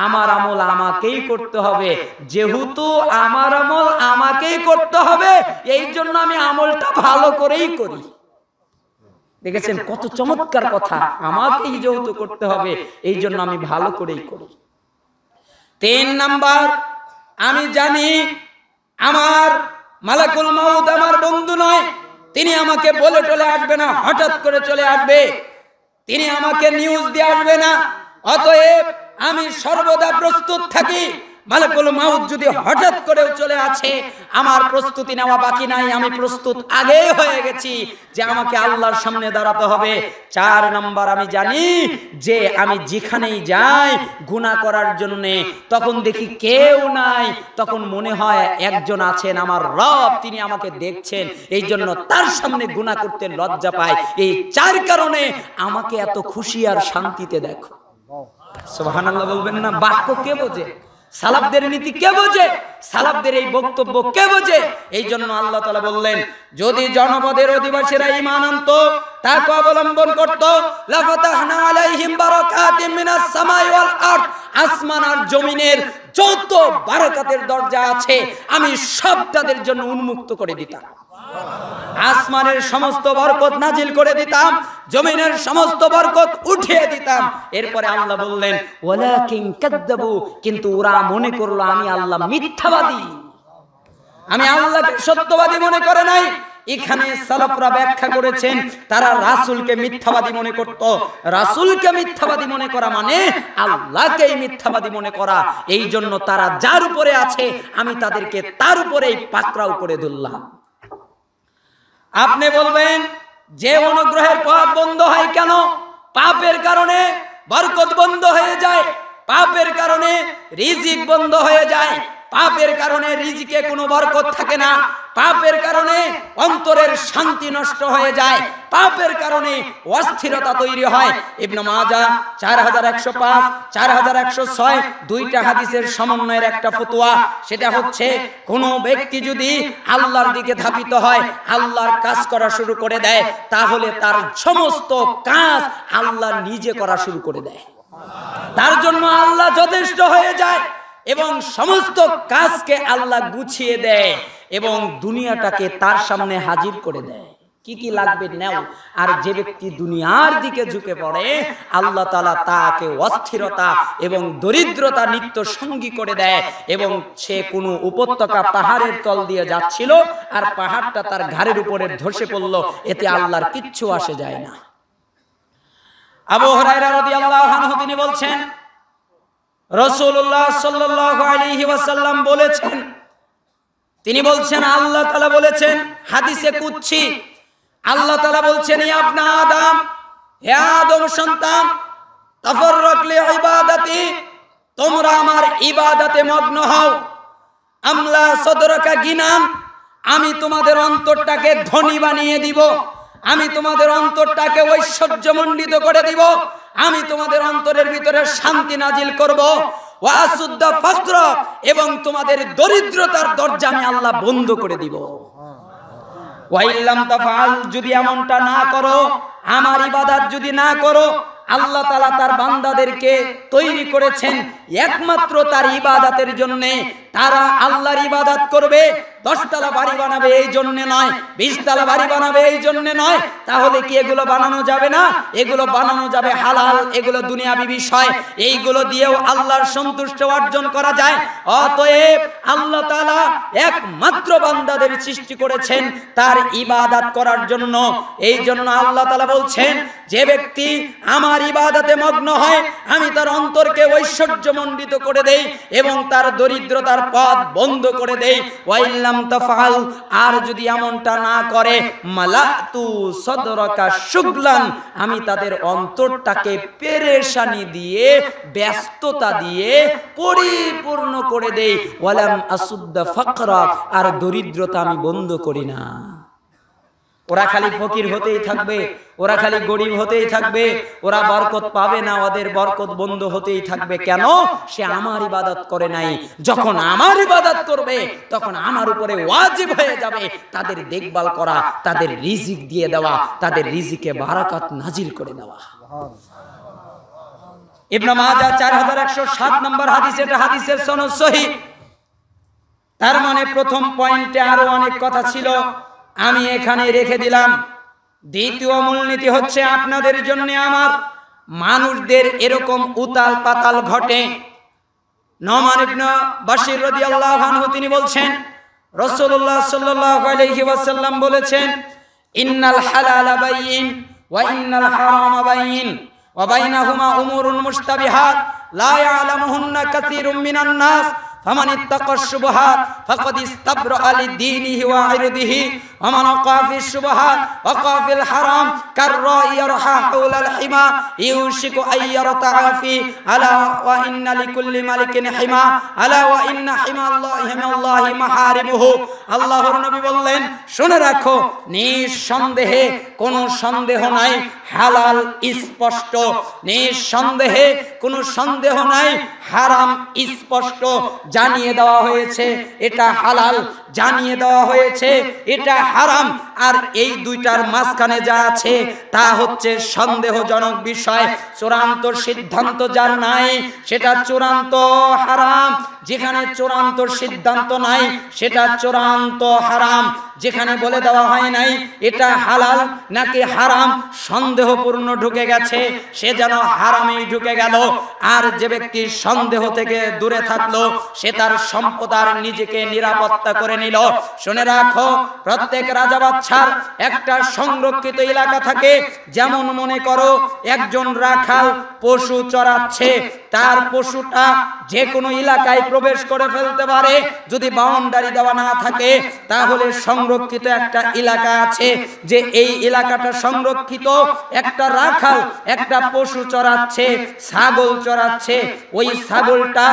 আমার আমল আমাকেই করতে হবে। যেহেতু আমার আমল আমাকেই করতে হবে, এই জন্য আমি আমলটা ভালো করেই করি। দেখেছেন কত চমৎকার কথা, আমাকেই যেহেতু করতে হবে এই জন্য আমি ভালো করেই করি। 3 নাম্বার, আমি জানি আমার মালাকুল মাউত আমার বন্ধু নয়, তিনি আমাকে বলে চলে আসবে না, হঠাৎ করে চলে আসবে, তিনি আমাকে নিউজ দিয়ে আসবে না। অতএব আমি সর্বদা প্রস্তুত থাকি। মালাকুল মাউত যদি হঠাৎ করে চলে আসে, আমার প্রস্তুতি নেওয়া বাকি নাই, আমি প্রস্তুত আগেই হয়ে গেছি যে আমাকে আল্লাহর সামনে দাঁড়াতে হবে। 4 নাম্বার, আমি জানি যে আমি যেখানেই যাই গুনাহ করার জন্য, তখন দেখি কেউ নাই, তখন মনে হয় একজন আছেন, আমার রব, তিনি আমাকে দেখছেন, এই জন্য তার সামনে গুনাহ করতে লজ্জা পাই। এই 4 কারণে আমাকে এত খুশি আর শান্তিতে দেখো। সুবহানাল্লাহ বলবেন না? বাক্য কে বোঝে? সালাফদের নীতি কে বোঝে? সালাফদের এই বক্তব্য কে বোঝে? এই জন্য আল্লাহ তাআলা বললেন, যদি জনপদের অধিবাসীরা ঈমান আনতো, তাকে অবলম্বন করত, লাফাতাহনা আলাইহিম বারাকাতিম মিনাস সামাই ওয়াল আরদ, আসমান আর জমিনের যত বারাকাতের দরজা আছে আমি সব তাদের জন্য উন্মুক্ত করে দিতাম। আসমানের সমস্ত বরকত নাজিল করে দিতাম, জমিনের সমস্ত বরকত উঠিয়ে দিতাম। এরপরে আল্লাহ বললেন, ওয়ালাকিন কাযযাবু, কিন্তু ওরা মনে করলো আমি আল্লাহ মিথ্যাবাদী, আমি আল্লাহকে সত্যবাদী মনে করে নাই। এখানে সালাফরা ব্যাখ্যা করেছেন, তারা রাসূলকে মিথ্যাবাদী মনে করত। রাসূলকে মিথ্যাবাদী মনে করা মানে আল্লাহকেই মিথ্যাবাদী মনে করা। এই জন্য তারা যার উপরে আছে আমি তাদেরকে তার উপরেই পাকড়াও করে ধরলাম। আপনি বলবেন যে অনুগ্রহের পথ বন্ধ হয় কেন? পাপের কারণে বরকত বন্ধ হয়ে যায়, পাপের কারণে রিজিক বন্ধ হয়ে যায়, পাপের কারণে রিজিকে কোনো বরকত থাকে না, পাপের কারণে অন্তরের শান্তি নষ্ট হয়ে যায়, পাপের কারণে অস্থিরতা তৈরি হয়। ইবনে মাজাহ 4105 4106 দুইটা হাদিসের সমন্বয়ের একটা ফতোয়া। সেটা হচ্ছে কোন ব্যক্তি যদি আল্লাহর দিকে ধাবিত হয়, আল্লাহর কাজ করা শুরু করে দেয়, তাহলে তার সমস্ত কাজ আল্লাহ নিজে করা শুরু করে দেয়। তার জন্য আল্লাহ যথেষ্ট হয়ে যায় এবং সমস্ত কাজকে আল্লাহ গুছিয়ে দেয় এবং দুনিয়াটাকে তার সামনে হাজির করে দেয়। কি কি লাগবে নাও। আর যে ব্যক্তি দুনিয়ার দিকে ঝুঁকে পড়ে আল্লাহ তাআলা তাকে অস্থিরতা এবং দরিদ্রতা নিত্য সঙ্গী করে দেয় এবং সে কোনো উপত্যকা পাহাড়ের তল দিয়ে যাচ্ছিল আর পাহাড়টা তার ঘাড়ের উপরে ধসে পড়ল, এতে আল্লাহর কিচ্ছু আসে যায় না। আবু হুরায়রা রাদিয়াল্লাহু আনহু তিনি বলছেন রাসূলুল্লাহ সাল্লাল্লাহু আলাইহি ওয়াসাল্লাম বলেছেন, তিনি বলছেন আল্লাহ তাআলা বলেছেন হাদিসে কুদসি, আল্লাহ তাআলা বলছেন ইয়া ইবনে আদম, হে আদম সন্তান, তাফাররাক লি ইবাদাতি, তোমরা আমার ইবাদতে মগ্ন হও। আমলা সদরকা গিনান, আমি তোমাদের অন্তরটাকে ধনী বানিয়ে দিব, আমি তোমাদের অন্তরটাকে ঐশ্বর্যমণ্ডিত করে দিব, আমি তোমাদের অন্তরের ভিতরে শান্তি নাজিল করব। ওয়াসুদ্দা ফাকর, এবং তোমাদের দরিদ্রতার দরজা আমি আল্লাহ বন্ধ করে দিব। ওয়াইল্লাম তাফআল, যদি এমনটা না করো, আমার ইবাদত যদি না করো, আল্লাহ তাআলা তার বান্দাদেরকে তৈরি করেছেন একমাত্র তার ইবাদতের জন্য। তারা আল্লাহর ইবাদত করবে, 10 তলা বাড়ি বানাবে এই জন্য নয়, 20 তলা বাড়ি বানাবে এই জন্য নয়। তাহলে কি এগুলো বানানো যাবে না? এগুলো বানানো যাবে হালাল, এগুলো দুনিয়াবি বিষয়, এইগুলো দিয়েও আল্লাহর সন্তুষ্টি অর্জন করা যায়। অতএব আল্লাহ তাআলা একমাত্র বান্দাদের সৃষ্টি করেছেন তার ইবাদত করার জন্য। এই জন্য আল্লাহ তাআলা বলছেন যে ব্যক্তি আমার ইবাদতে মগ্ন হয় আমি তার অন্তরকে ঐশ্বর্যমণ্ডিত করে দেই এবং তার দরিদ্রতার পথ বন্ধ করে দেই। ওয়াইল্লাম তাফআল, আর যদি এমনটা না করে, মালাতু সদরকা শুগলান, আমি তাদের অন্তরটাকে পেরেশানি দিয়ে, ব্যস্ততা দিয়ে পরিপূর্ণ করে দেই। ওয়ালাম আসুদ্দা ফাকরা, আর দরিদ্রতা আমি বন্ধ করি না। ওরা খালি ফকির হতেই থাকবে, ওরা খালি গরিব হতেই থাকবে, ওরা বরকত পাবে না, ওদের বরকত বন্ধ হতেই থাকবে। কেন? সে আমার ইবাদত করে নাই। যখন আমার ইবাদত করবে তখন আমার উপরে ওয়াজিব হয়ে যাবে তাদের দেখভাল করা, তাদের রিজিক দিয়ে দেওয়া, তাদের রিজিকে বারাকাত নাজিল করে দেওয়া। ইবনে মাজাহ 4107 নম্বর হাদিস, এটা হাদিসের সনদ সহিহ। তার মানে প্রথম পয়েন্টে আরো অনেক কথা ছিল, আমি এখানে রেখে দিলাম। দ্বিতীয় মূলনীতি হচ্ছে আপনাদের জন্য আমার, মানুষদের এরকম উতাল পাতাল ঘটে। নোমান ইবনে বাশির রাদিয়াল্লাহু আনহু তিনি বলছেন রাসূলুল্লাহ সাল্লাল্লাহু আলাইহি ওয়াসাল্লাম বলেছেন, ইন্নাল হালালা বাইয়িন ওয়া ইন্নাল হারামা বাইয়িন ওয়া বাইনাহুমা উমুরুন মুশতাবিহাত লা ইয়ালামুহুন্না কাসীরুম মিনান নাস ফামান ইত্তাকাশ শুবহাত ফাকাদ ইস্তাবরা লিদীনিহি ওয়া ইরদিহি ওয়া মান ওয়াকা ফিশ শুবহাত ওয়াকা ফিল হারাম কাররাই ইয়ারহা হাওলাল হিমা ইউশিকু আইয়ারতাআ ফি আলা ওয়া ইন্না লিকুল্লি মালিকিন হিমা আলা ওয়া ইন্না হিমাল্লাহি মাহারিমুহু। আল্লাহর নবী বললেন, শুনে রাখো, নিঃসন্দেহে কোনো সন্দেহ নাই, হালাল স্পষ্ট, নিঃসন্দেহে কোনো সন্দেহ নাই, হারাম স্পষ্ট জানিয়ে দেওয়া হয়েছে এটা হালাল, জানিয়ে দেওয়া হয়েছে এটা হারাম। আর এই দুইটার মাঝখানে যা আছে তা হচ্ছে সন্দেহজনক বিষয়। চূড়ান্ত সিদ্ধান্ত যার নাই সেটা চূড়ান্ত হারাম, যেখানে চূড়ান্ত সিদ্ধান্ত নাই সেটা চূড়ান্ত হারাম। যেখানে বলে দেওয়া হয় নাই এটা হালাল নাকি হারাম, সন্দেহপূর্ণ ঢুকে গেছে, সে যেন হারামেই ঢুকে গেল। আর যে ব্যক্তি সন্দেহ থেকে দূরে থাকলো সে তার সম্পদ আর নিজেকে নিরাপত্তা করে নিল। শুনে রাখো, প্রত্যেক রাজা বাদশার একটা সংরক্ষিত এলাকা থাকে। যেমন মনে করো একজন রাখাল পশু চড়াচ্ছে, তার পশুটা যে কোনো এলাকায় প্রবেশ করে ফেলতে পারে। যদি বাউন্ডারি দেওয়া না থাকে তাহলে সংরক্ষিত একটা এলাকা আছে, যে এই এলাকাটা সংরক্ষিত। একটা রাখাল একটা পশু চড়াচ্ছে, ছাগল চড়াচ্ছে, ওই ছাগলটা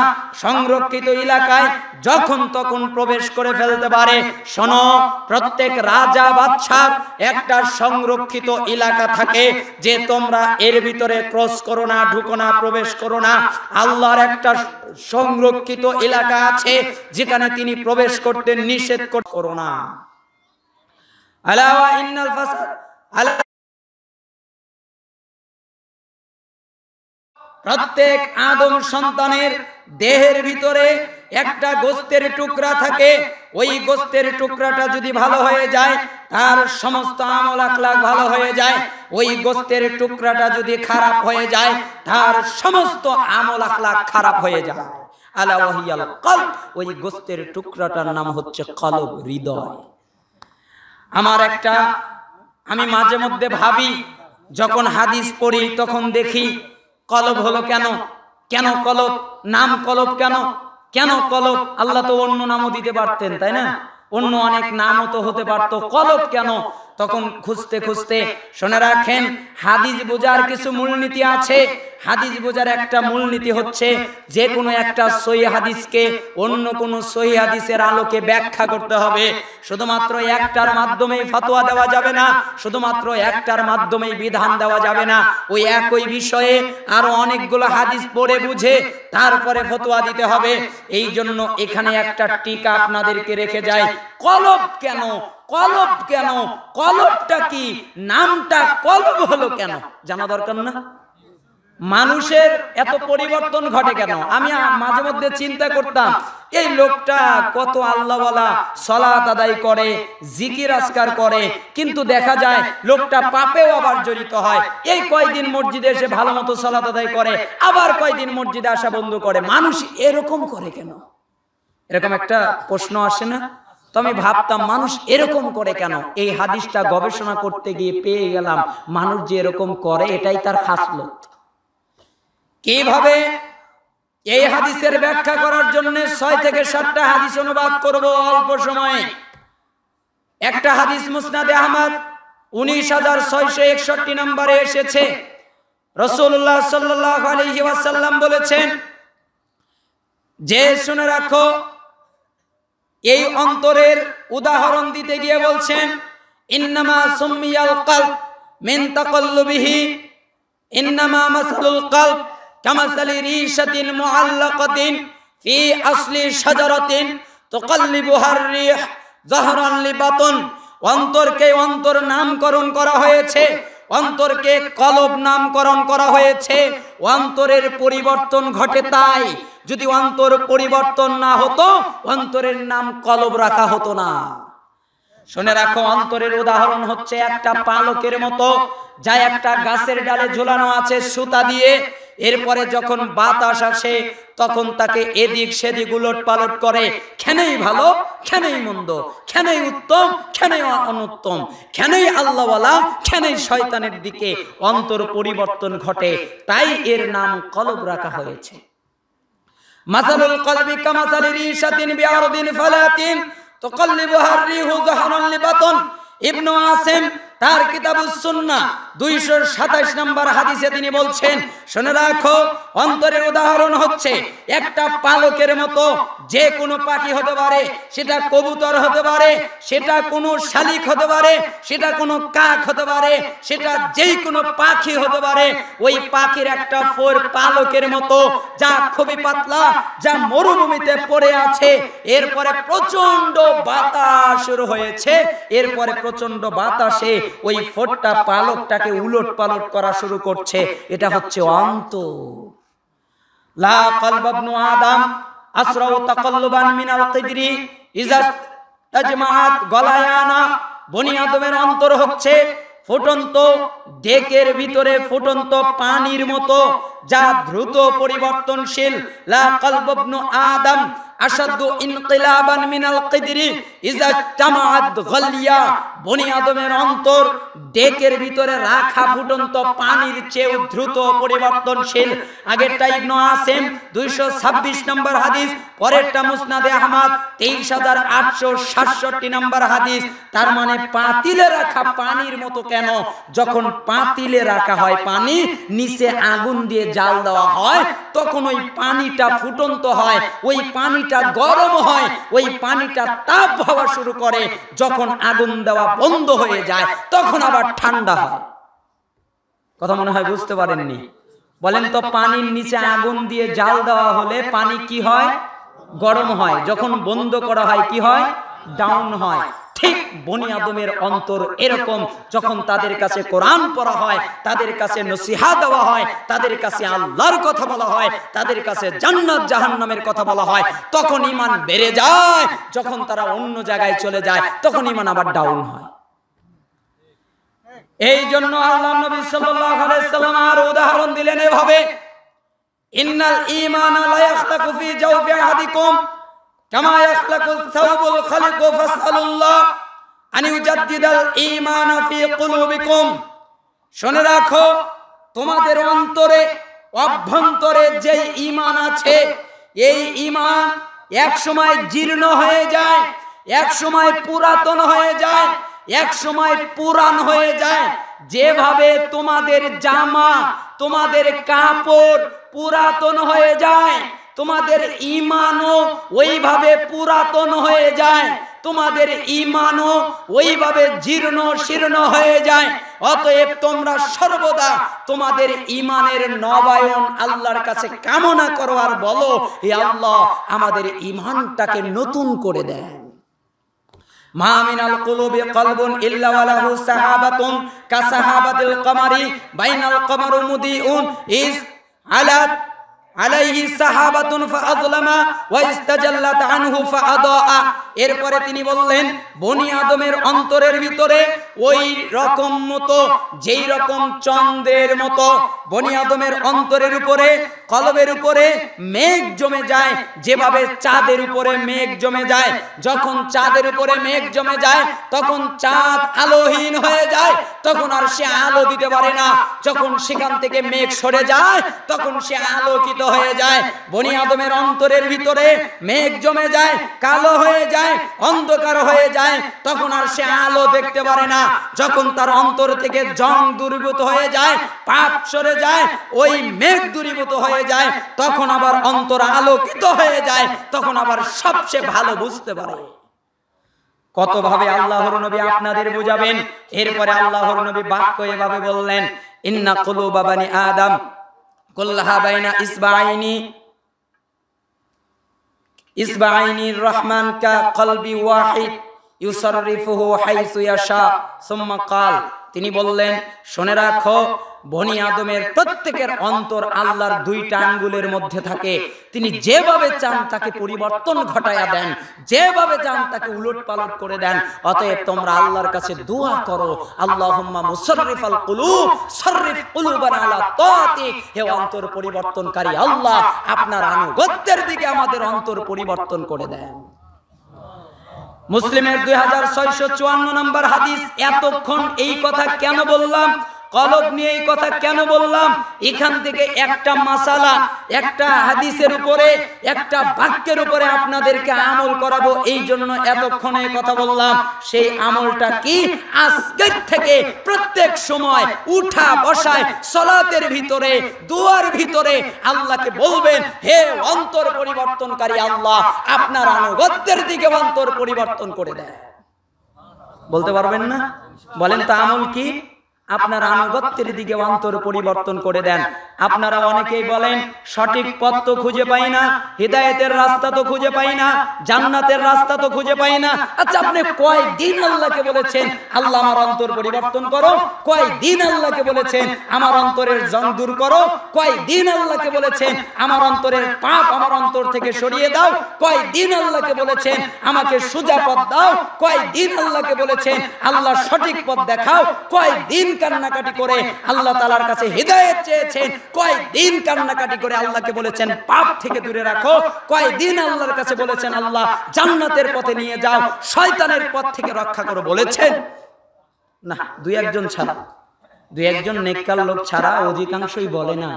সংরক্ষিত এলাকায় যখন তখন প্রবেশ করে ফেলতে পারে। শোনো, প্রত্যেক রাজা বাদশার একটা সংরক্ষিত এলাকা থাকে যে তোমরা এর ভিতরে ক্রস করো না, ঢুকো না, প্রবেশ করো না। আল্লাহর একটা সংরক্ষিত এলাকা আছে যেখানে তিনি প্রবেশ করতে নিষেধ করো না। আলা ওয়া ইন্নাল ফাসাদ আলা প্রত্যেক আদম সন্তানের দেহের ভিতরে একটা গোস্তের টুকরা থাকে। ওই গোস্তের টুকরাটা যদি ভালো হয়ে যায়, তার সমস্ত আমল আখলাক ভালো হয়ে যায়। ওই গোস্তের টুকরাটা যদি খারাপ হয়ে যায়, তার সমস্ত আমল আখলাক খারাপ হয়ে যায়। আলা ওয়াহিয়াল কলব, ওই গোস্তের টুকরাটার নাম হচ্ছে কলব, হৃদয়। আমি মাঝে মধ্যে ভাবি, যখন হাদিস পড়ি তখন দেখি কলব হলো কেন? কেন কলব? নাম কলব কেন? কেন কলব? আল্লাহ তো অন্য নামও দিতে পারতেন, তাই না? অন্য অনেক নামও তো হতে পারতো, কলব কেন? তখন খুঁজতে খুঁজতে, শুনে রাখেন, হাদিস বোঝার কিছু মূলনীতি আছে। হাদিস বোঝার একটা মূলনীতি হচ্ছে, যে কোনো একটা সহিহ হাদিসকে অন্য কোনো সহিহ হাদিসের আলোকে ব্যাখ্যা করতে হবে। শুধুমাত্র একটার মাধ্যমেই ফতোয়া দেওয়া যাবে না, শুধুমাত্র একটার মাধ্যমেই বিধান দেওয়া যাবে না। ওই একই বিষয়ে আরো অনেকগুলো হাদিস পড়ে বুঝে তারপরে ফতোয়া দিতে হবে। এই জন্য এখানে একটা টিকা আপনাদেরকে রেখে যায়, কলব কেন? কলব কেন? কলবটা কি? নামটা কলব হলো কেন? জানা দরকার না? মানুষের এত পরিবর্তন ঘটে কেন? আমি মাঝে মধ্যে চিন্তা করতাম, এই লোকটা কত আল্লাহওয়ালা, সালাত আদায় করে, জিকির আজকার করে, কিন্তু দেখা যায় লোকটা পাপেও আবার জড়িত হয়। এই কয়দিন মসজিদে এসে ভালো মতো সালাত আদায় করে, আবার কয়দিন মসজিদে আসা বন্ধ করে। মানুষ এরকম করে কেন? এরকম একটা প্রশ্ন আসে না? তো আমি ভাবতাম, মানুষ এরকম করে কেন? এই হাদিসটা গবেষণা করতে গিয়ে পেয়ে গেলাম, মানুষ যে এরকম করে এটাই তার খাসলত। কিভাবে? এই হাদিসের ব্যাখ্যা করার জন্য 6 থেকে 7টা হাদিস অনুবাদ করব অল্প সময়ে। একটা হাদিস মুসনাদে আহমদ 19661 নম্বরে এসেছে। রাসূলুল্লাহ সাল্লাল্লাহু আলাইহি ওয়াসাল্লাম বলেছেন যে, শুনে রাখো, এই অন্তরের উদাহরণ দিতে গিয়ে বলছেন, ইন্নামা সুমিয়াল কলব মিন তাকাল্লুবিহি, ইন্নামা মাসালুল কলব কামাসালি রিশাতিন মুআল্লাকাতিন ফি আসলি শাজারাতিন তুকাল্লিবুহার রিহ যাহরান লিবাতুন। অন্তরকে অন্তর নামকরণ করা হয়েছে, অন্তরকে কলব নামকরণ করা হয়েছে। অন্তরের পরিবর্তন ঘটে তাই। যদি অন্তর পরিবর্তন না হতো, অন্তরের নাম কলব রাখা হতো না। শুনে রাখো, অন্তরের উদাহরণ হচ্ছে একটা পালকের মতো, যা একটা গাছের ডালে ঝুলানো আছে সুতা দিয়ে। এরপরে যখন বাতাস আসে তখন তাকে এদিক সেদিক উলট পালট করে, খেনেই ভালো, খেনেই মন্দ, খেনেই উত্তম, খেনেই অনুত্তম, খেনেই আল্লাহওয়ালা, খেনেই শয়তানের দিকে অন্তর পরিবর্তন ঘটে। তাই এর নাম কলব রাখা হয়েছে। মাসালুল কলবি কামাসালি রিশাতিন বিআরদিন ফালাতিন তুকাল্লিবুহার রিহু যাহরান লিবাতুন। ইবনে আসিম তার কিতাবুস সুন্নাহ 227 নম্বর হাদিসে তিনি বলছেন, শুনে রাখো, অন্তরের উদাহরণ হচ্ছে একটা পালকের মতো। যে কোনো পাখি হতে পারে, সেটা কবুতর হতে পারে, সেটা কোনো শালিক হতে পারে, সেটা কোনো কাক হতে পারে, সেটা যেই কোনো পাখি হতে পারে। ওই পাখির একটা ফোর পালকের মতো, যা খুবই পাতলা, যা মরুভূমিতে পড়ে আছে। এরপরে প্রচন্ড বাতাস শুরু হয়েছে, এরপরে প্রচন্ড বাতাসে ওই ফোরটা পালকটাকে উলট পালট করা শুরু করছে। এটা হচ্ছে অন্তর। লা কলব ইবনু আদম আসরাউ তাকাল্লুবান মিনাল কিদরি ইজা তাজমাআত গলায়ানা। বনি আদমের অন্তর হচ্ছে ফুটন্ত ডেকের ভিতরে ফুটন্ত পানির মতো, যা দ্রুত পরিবর্তনশীল। লা কলব ইবনু আদম আশাদ্দু ইনকিলাবান মিনাল কিদরি ইজা তামাআত গলিয়া। বনি আদমের অন্তর ডেকের ভিতরে রাখা ফুটন্ত পানির চেয়ে দ্রুত পরিবর্তনশীল। আগেরটা ইবনে আসিম 226 নম্বর হাদিস, পরেরটা মুসনাদে আহমদ 23867 নম্বর হাদিস। তার মানে পাতিলে রাখা পানির মতো কেন? যখন পাতিলে রাখা হয় পানি, নিচে আগুন দিয়ে জাল দেওয়া হয়, তখন ওই পানিটা ফুটন্ত হয়, ওই পানিটা গরম হয়, ওই পানিটা তাপ হওয়া শুরু করে। যখন আগুন দেওয়া বন্ধ হয়ে যায় তখন আবার ঠান্ডা হয়। কথা মনে হয় বুঝতে পারেননি? বলেন তো, পানির নিচে আগুন দিয়ে জাল দেওয়া হলে পানি কি হয়? গরম হয়। যখন বন্ধ করা হয় কি হয়? ডাউন হয়। ঠিক বনি আদমের অন্তর এরকম, যখন তাদের কাছে কোরআন পড়া হয়, তাদের কাছে নসিহত দেওয়া হয়, তাদের কাছে আল্লাহর কথা বলা হয়, তাদের কাছে জান্নাত জাহান্নামের কথা বলা হয়, তখন ঈমান বেড়ে যায়। যখন তারা অন্য জায়গায় চলে যায় তখন ঈমান আবার ডাউন হয়। এই জন্য আল্লাহর নবী সাল্লাল্লাহু আলাইহি সাল্লাম আর উদাহরণ দিলেন এভাবে, ইন্নাল ঈমানা লা ইয়াখলাকু ফি জাওফি আহাদিকুম কামা ইয়াখলাকু সাওবুল খালিকু ফাসআলুল্লাহ আন ইউজাদ্দিদাল ঈমানা ফি কুলুবিকুম। শুনে রাখো, তোমাদের অন্তরে অভ্যন্তরে যে ঈমান আছে, এই ঈমান এক সময় জীর্ণ হয়ে যায়, এক সময় পুরাতন হয়ে যায়, এক সময় পুরান হয়ে যায়। যেভাবে তোমাদের জামা, তোমাদের কাপড় পুরাতন হয়ে যায়, তোমাদের ঈমানও ওইভাবে পুরাতন হয়ে যায়, তোমাদের ঈমানও ওইভাবে জীর্ণ শীর্ণ হয়ে যায়। অতএব তোমরা সর্বদা তোমাদের ঈমানের নবায়ন আল্লাহর কাছে কামনা করো আর বলো, হে আল্লাহ আমাদের ঈমানটাকে নতুন করে দেন। মা মিনাল কুলুবি কলবুন ইল্লা ওয়ালাহু সাহাবাতুন কাসাহাবাতিল কমারি বাইনাল কমারু মুদিউন ইস আলাত আলাইহি সাহাবাতুন ফাআযলামা ওয়া ইস্তাজাল্লাত আনহু ফাআদাআ। এরপরে তিনি বললেন, বনি আদমের অন্তরের ভিতরে ওই রকম মতো, যেই রকম চন্দ্রের মতো বনি আদমের অন্তরের উপরে, কলবের উপরে মেঘ জমে যায়, যেভাবে চাঁদের উপরে মেঘ জমে যায়। যখন চাঁদের উপরে মেঘ জমে যায় তখন চাঁদ আলোহীন হয়ে যায়, তখন আর সে আলো দিতে পারে না। যখন সেখান থেকে মেঘ সরে যায় তখন সে আলোকিত হয়ে যায়। বনি আদমের অন্তরের ভিতরে মেঘ জমে যায়, কালো হয়ে যায়, অন্ধকার হয়ে যায়, তখন আর সে আলো দেখতে পারে না। যখন তার অন্তর থেকে জং দূরীভূত হয়ে যায়, পাপ সরে যায়, ওই মেঘ দূরীভূত হয়ে যায়, তখন আবার অন্তর আলোকিত হয়ে যায়, তখন আবার সবচেয়ে ভালো বুঝতে পারে। কত ভাবে আল্লাহর নবী আপনাদের বুঝাবেন। এরপরে আল্লাহর নবী বাক্য এভাবে বললেন, ইন্না কুলুবা বানি আদম কুল্লাহা বাইনা ইসবাইনির রহমান কা কলবি ওয়াহিদ ইউসাররিফুহু হাইসু ইয়াশা সুম্মা ক্বাল। তিনি বললেন, শুনে রাখো, বনি আদমের প্রত্যেকের অন্তর আল্লাহর দুইটা আঙ্গুলের মধ্যে থাকে। তিনি যেভাবে চান তাকে পরিবর্তন ঘটায়া দেন, যেভাবে চান তাকে উলট পালট করে দেন। অতএব তোমরা আল্লাহর কাছে দোয়া করো, আল্লাহুম্মা মুসাররিফাল কুলুব সাররিফ কুলুবানা আলা তাআতিক। হে অন্তর পরিবর্তনকারী আল্লাহ, আপনার আনুগত্যের দিকে আমাদের অন্তর পরিবর্তন করে দেন। মুসলিমের 2654 নম্বর হাদিস। এতক্ষণ এই কথা কেন বললাম, কলব নিয়ে এই কথা কেন বললাম? এখান থেকে একটা মাসালা, একটা হাদিসের উপরে, একটা বাক্যের উপরে আপনাদেরকে আমল করাবো, এই জন্য এতক্ষণে কথা বললাম। সেই আমলটা কি? আজকের থেকে প্রত্যেক সময় উঠা বসায় সালাতের ভিতরে, দুয়ার ভিতরে আল্লাহকে বলবেন, হে অন্তর পরিবর্তনকারী আল্লাহ, আপনার আনুগত্যের দিকে অন্তর পরিবর্তন করে দেয়। বলতে পারবেন না? বলেন তো আমল কি? আপনার আনুগত্যের দিকে অন্তর পরিবর্তন করে দেন। আপনারা অনেকেই বলেন, সঠিক পথ তো খুঁজে পাই না, হিদায়াতের রাস্তা তো খুঁজে পাই না, জান্নাতের রাস্তা তো খুঁজে পাই না। আচ্ছা, আপনি কয়দিন আল্লাহকে বলেছেন, আল্লাহ আমার অন্তর পরিবর্তন করো? কয়দিন আল্লাহকে বলেছেন, আমার অন্তরের জং দূর করো? কয়দিন আল্লাহকে বলেছেন, আমার অন্তরের পাপ আমার অন্তর থেকে সরিয়ে দাও? কয়দিন আল্লাহকে বলেছেন, আমাকে সোজা পথ দাও? কয়দিন আল্লাহকে বলেছেন, আল্লাহ সঠিক পথ দেখাও? কয়দিন কান্নাকাটি করে আল্লাহ তাআলার কাছে হিদায়াত চেয়েছেন? কয়দিন কান্নাকাটি করে আল্লাহকে বলেছেন পাপ থেকে দূরে রাখো? কয়দিন আল্লাহর কাছে বলেছেন, আল্লাহ জান্নাতের পথে নিয়ে যাও, শয়তানের পথ থেকে রক্ষা করো বলেছেন? না, দুই একজন ছাড়া, দুই একজন নেককার লোক ছাড়া অধিকাংশই বলে না।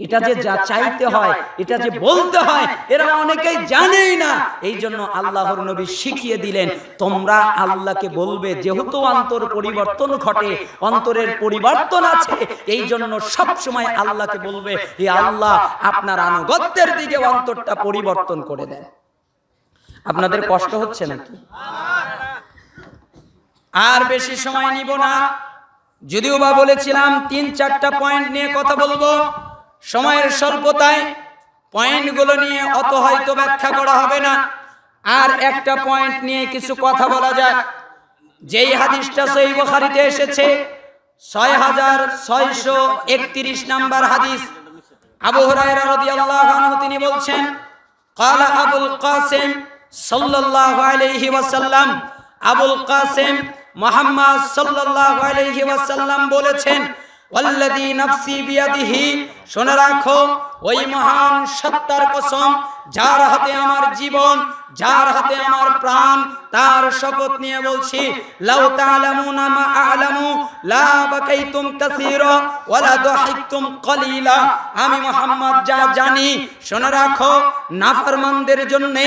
এটা যে যা চাইতে হয়, এটা যে বলতে হয়, এরা অনেকেই জানেই না। এই জন্য আল্লাহর নবী শিখিয়ে দিলেন, তোমরা আল্লাহকে বলবে, যেহেতু অন্তর পরিবর্তন ঘটে, অন্তরের পরিবর্তন আছে, এই জন্য সব সময় আল্লাহকে বলবে, হে আল্লাহ, আপনার আনুগত্যের দিকে অন্তরটা পরিবর্তন করে দেন। আপনাদের কষ্ট হচ্ছে নাকি? আর বেশি সময় নিব না, যদিও বা বলেছিলাম 3-4টা পয়েন্ট নিয়ে কথা বলবো। সময়ের স্বল্পতায় পয়েন্টগুলো নিয়ে অত হয়তো ব্যাখ্যা করা হবে না। আর একটা পয়েন্ট নিয়ে কিছু কথা বলা যায়। যেই হাদিসটা সহিহ বুখারীতে এসেছে 6631 নম্বর হাদিস, আবু হুরায়রা রাদিয়াল্লাহু আনহু তিনি বলছেন, ক্বালা আবুল কাসিম সাল্লাল্লাহু আলাইহি ওয়াসাল্লাম, আবুল কাসিম মুহাম্মদ সাল্লাল্লাহু আলাইহি ওয়াসাল্লাম বলেছেন, ওয়াল্লাযী নাফসি বিয়াদিহি, শুনে রাখো ওই মহান সত্তার কসম যার হাতে আমার জীবন, যার হাতে আমার প্রাণ, তার শপথ নিয়ে বলছি, লাউ তা'লামুনা মা আ'লামু লা বাকাইতুম কাসীরা ওয়া লা দাহিকতুম কলিলা। আমি মুহাম্মদ যা জানি, শুনে রাখো নাফরমানদের জন্য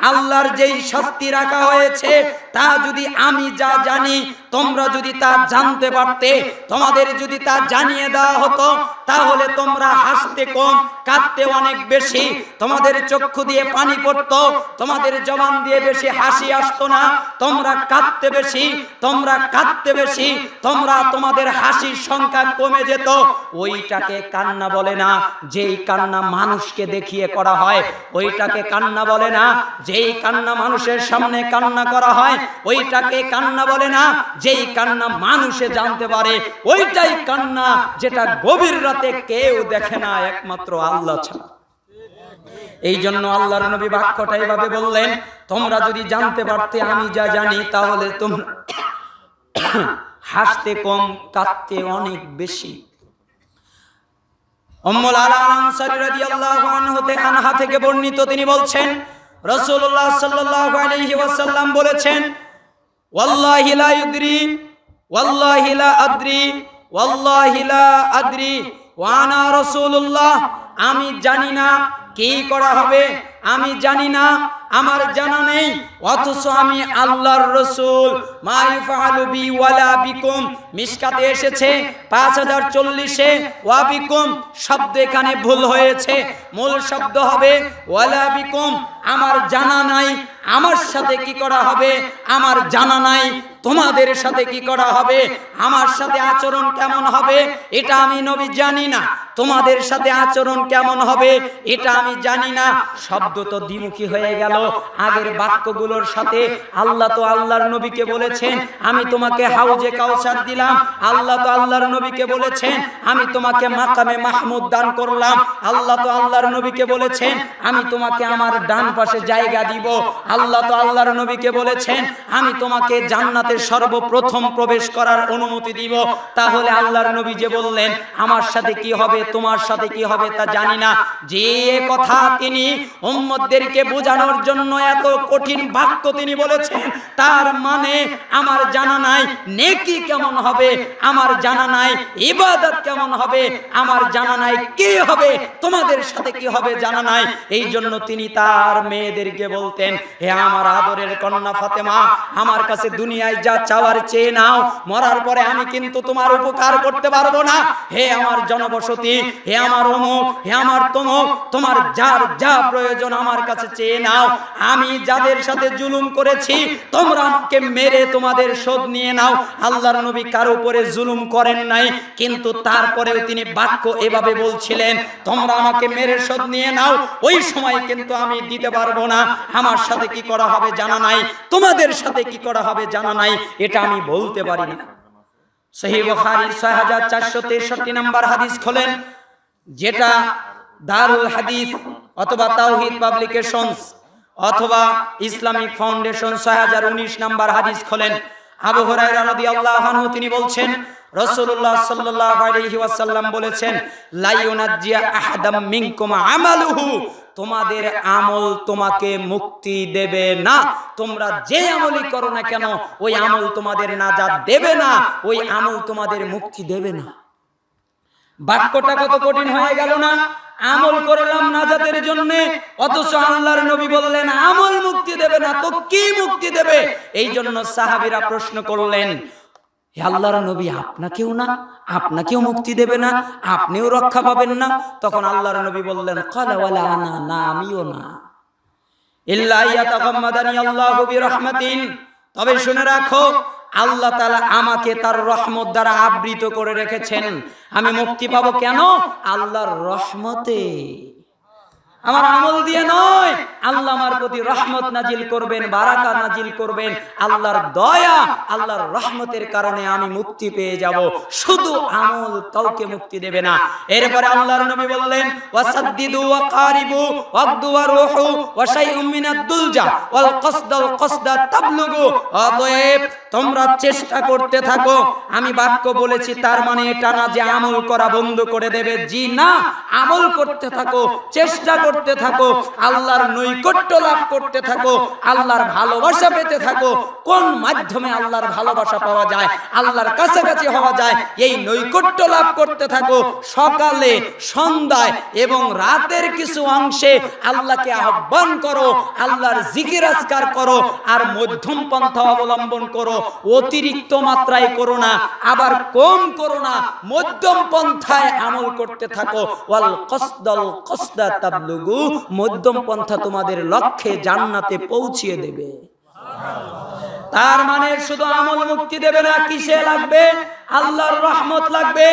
আল্লাহর যেই শাস্তি রাখা হয়েছে তা যদি আমি যা জানি, তোমরা যদি তা জানতে পারতে, তোমাদের যদি তা জানিয়ে দেওয়া হতো, তাহলে তোমরা হাসতে কম কাঁদতে অনেক বেশি, তোমাদের চক্ষু দিয়ে পানি পড়তো, তোমাদের জবান দিয়ে বেশি হাসি আসতো না, তোমরা কাঁদতে বেশি, তোমরা কাঁদতে বেশি, তোমাদের হাসির সংখ্যা কমে যেত। ওইটাকে কান্না বলে না যেই কান্না মানুষকে দেখিয়ে করা হয়, ওইটাকে কান্না বলে না যেই কান্না মানুষের সামনে কান্না করা হয়, ওইটাকে কান্না বলে না যেই কান্না মানুষে জানতে পারে, ওইটাই কান্না যেটা গভীর রাতে কেউ দেখে না একমাত্র আল্লাহ ছাড়া। এই জন্য আল্লাহর নবী বাক্যটা এইভাবে বললেন, তোমরা যদি জানতে পারতে আমি যা জানি, তাহলে তোমরা হাসতে কম কাঁদতে অনেক বেশি। উম্মুল আলা আনসারী রাদিয়াল্লাহু আনহা থেকে বর্ণিত, তিনি বলছেন, রাসূলুল্লাহ সাল্লাল্লাহু আলাইহি ওয়াসাল্লাম বলেছেন, ওয়াল্লাহি লা ইউদরি ওয়াল্লাহি লা আদরি ওয়াল্লাহি লা আদরি ওয়া আনা রাসূলুল্লাহ, আমি জানি না কি করা হবে, আমি জানি না, আমার জানা নেই, অথচ আমি আল্লাহর রাসূল। মা ইফআলু বি ওয়ালা বিকুম, মিশকাতে এসেছে 5040-এ ওয়া বিকুম শব্দ এখানে ভুল হয়েছে, মূল শব্দ হবে ওয়ালা বিকুম, আমার জানা নাই আমার সাথে কি করা হবে, আমার জানা নাই তোমাদের সাথে কি করা হবে, আমার সাথে আচরণ কেমন হবে এটা আমি নবী জানি না, তোমাদের সাথে আচরণ কেমন হবে এটা আমি জানি না। শব্দ তো দ্বিমুখী হয়ে গেল। আগের বাক্যগুলোর সাথে আল্লাহ তো আল্লাহর নবীকে বলেছেন, আমি তোমাকে হাউজে কাউসার দিলাম, আল্লাহ তো আল্লাহর নবীকে বলেছেন, আমি তোমাকে মাকামে মাহমুদ দান করলাম, আল্লাহ তো আল্লাহর নবীকে বলেছেন, আমি তোমাকে আমার ডান পাশে জায়গা দিব, আল্লাহ তো আল্লাহর নবীকে বলেছেন, আমি তোমাকে জান্নাতের সর্বপ্রথম প্রবেশ করার অনুমতি দিব। তাহলে আল্লাহর নবী যে বললেন আমার সাথে কি হবে তোমার সাথে কি হবে তা জানি না, যে কথা তিনি উম্মতদেরকে বোঝানোর জন্য এত কঠিন বাক্য তিনি বলেছেন, তার মানে আমার জানা নাই নেকি কেমন হবে, আমার জানা নাই ইবাদত কেমন হবে, আমার জানা নাই কি হবে, তোমাদের সাথে কি হবে জানা নাই। এই জন্য তিনি তার মেয়েদেরকে বলতেন, হে আমার আদরের কন্যা ফাতেমা, আমার কাছে দুনিয়ায় যা চাওয়ার চেয়ে নাও, মরার পরে আমি কিন্তু তোমার উপকার করতে পারবো না। হে আমার জনবসতি, হে আমার অমুক, হে আমার তমুক, তোমার যার যা প্রয়োজন আমার কাছে চেয়ে নাও, আমি যাদের সাথে জুলুম করেছি তোমরা আমাকে মেরে তোমাদের শোধ নিয়ে নাও। আল্লাহর নবী কার উপরে জুলুম করেন নাই, কিন্তু তারপরেও তিনি বাক্য এভাবে বলছিলেন, তোমরা আমাকে মেরে শোধ নিয়ে নাও, ওই সময় কিন্তু আমি দিতে পারবো না, আমার সাথে কি করা হবে জানা নাই, তোমাদের সাথে কি করা হবে জানা নাই, এটা আমি বলতে পারি না। সহিহ বুখারী 6463 নম্বর হাদিস খোলেন, যেটা দারুল হাদিস অথবা তাওহীদ পাবলিকেশনস অথবা ইসলামিক ফাউন্ডেশন 6019 নম্বর হাদিস খোলেন। আবু হুরায়রা রাদিয়াল্লাহু আনহু তিনি বলছেন, রাসূলুল্লাহ সাল্লাল্লাহু আলাইহি ওয়াসাল্লাম বলেছেন, লা ইউনাজ্জিয়া আহাদাম মিনকুম আমালুহু, তোমাদের আমল তোমাকে মুক্তি দেবে না, তোমরা যে আমলই করো না কেন ওই আমল তোমাদের নাজাত দেবে না, ওই আমল তোমাদের মুক্তি দেবে না। বাক্যটা কত কঠিন হয়ে গেল না? আমল করলাম নাজাতের জন্য, অথচ আল্লাহর নবী বললেন আমল মুক্তি দেবে না, তো কি মুক্তি দেবে? এই জন্য সাহাবীরা প্রশ্ন করলেন, হে আল্লাহর নবী, আপনাকেও না, আপনাকেও মুক্তি দেবে না, আপনিও রক্ষা পাবেন না? তখন আল্লাহর নবী বললেন, ক্বালা ওয়ালা আনা, না আমিও না, ইল্লা ইয়াতাগাম্মাদানি আল্লাহু বিরহমাতিন, তবে শুনে রাখো আল্লাহ তাআলা আমাকে তার রহমত দ্বারা আবৃত করে রেখেছেন। আমি মুক্তি পাবো কেন? আল্লাহর রহমতে। আমার আমল দিয়ে নয়, আল্লাহ আমার প্রতি রহমত নাজিল করবেন, বারাকা নাজিল করবেন, আল্লাহর দয়া, আল্লাহর রহমতের কারণে আমি মুক্তি পেয়ে যাব। শুধু আমল কাউকে মুক্তি দেবে না। এরপরে আল্লাহর নবী বললেন, ওয়াসাদ্দিদু ওয়া কারিবু ওয়াগদু ওয়া রুহু ওয়া শাইউম মিনাদ দুলজা ওয়াল কসদাল কসদা তাবলুগু। অতএব তোমরা চেষ্টা করতে থাকো। আমি বাক্য বলেছি তার মানে এটা না যে আমল করা বন্ধ করে দেবে, জি না, আমল করতে থাকো, চেষ্টা করতে থাকো, আল্লাহর নৈকট্য লাভ করতে থাকো, আল্লাহর ভালোবাসা পেতে থাকো। কোন মাধ্যমে আল্লাহর ভালোবাসা পাওয়া যায়, আল্লাহর কাছাকাছি হওয়া যায়, এই নৈকট্য লাভ করতে থাকো। সকালে, সন্ধ্যায় এবং রাতের কিছু অংশে আল্লাহকে আহ্বান করো, আল্লাহর জিকির আজকার করো, আর মধ্যম পন্থা অবলম্বন করো। অতিরিক্ত মাত্রায় করো না, আবার কম করো না, মধ্যম পন্থায় আমল করতে থাকো। ওয়াল কসদাল কসদা তাবলুগু, মধ্যম পন্থা তোমাদের লক্ষ্যে জান্নাতে পৌঁছিয়ে দেবে। তার মানে শুধু আমল মুক্তি দেবে না, কিসে লাগবে? আল্লাহর রহমত লাগবে,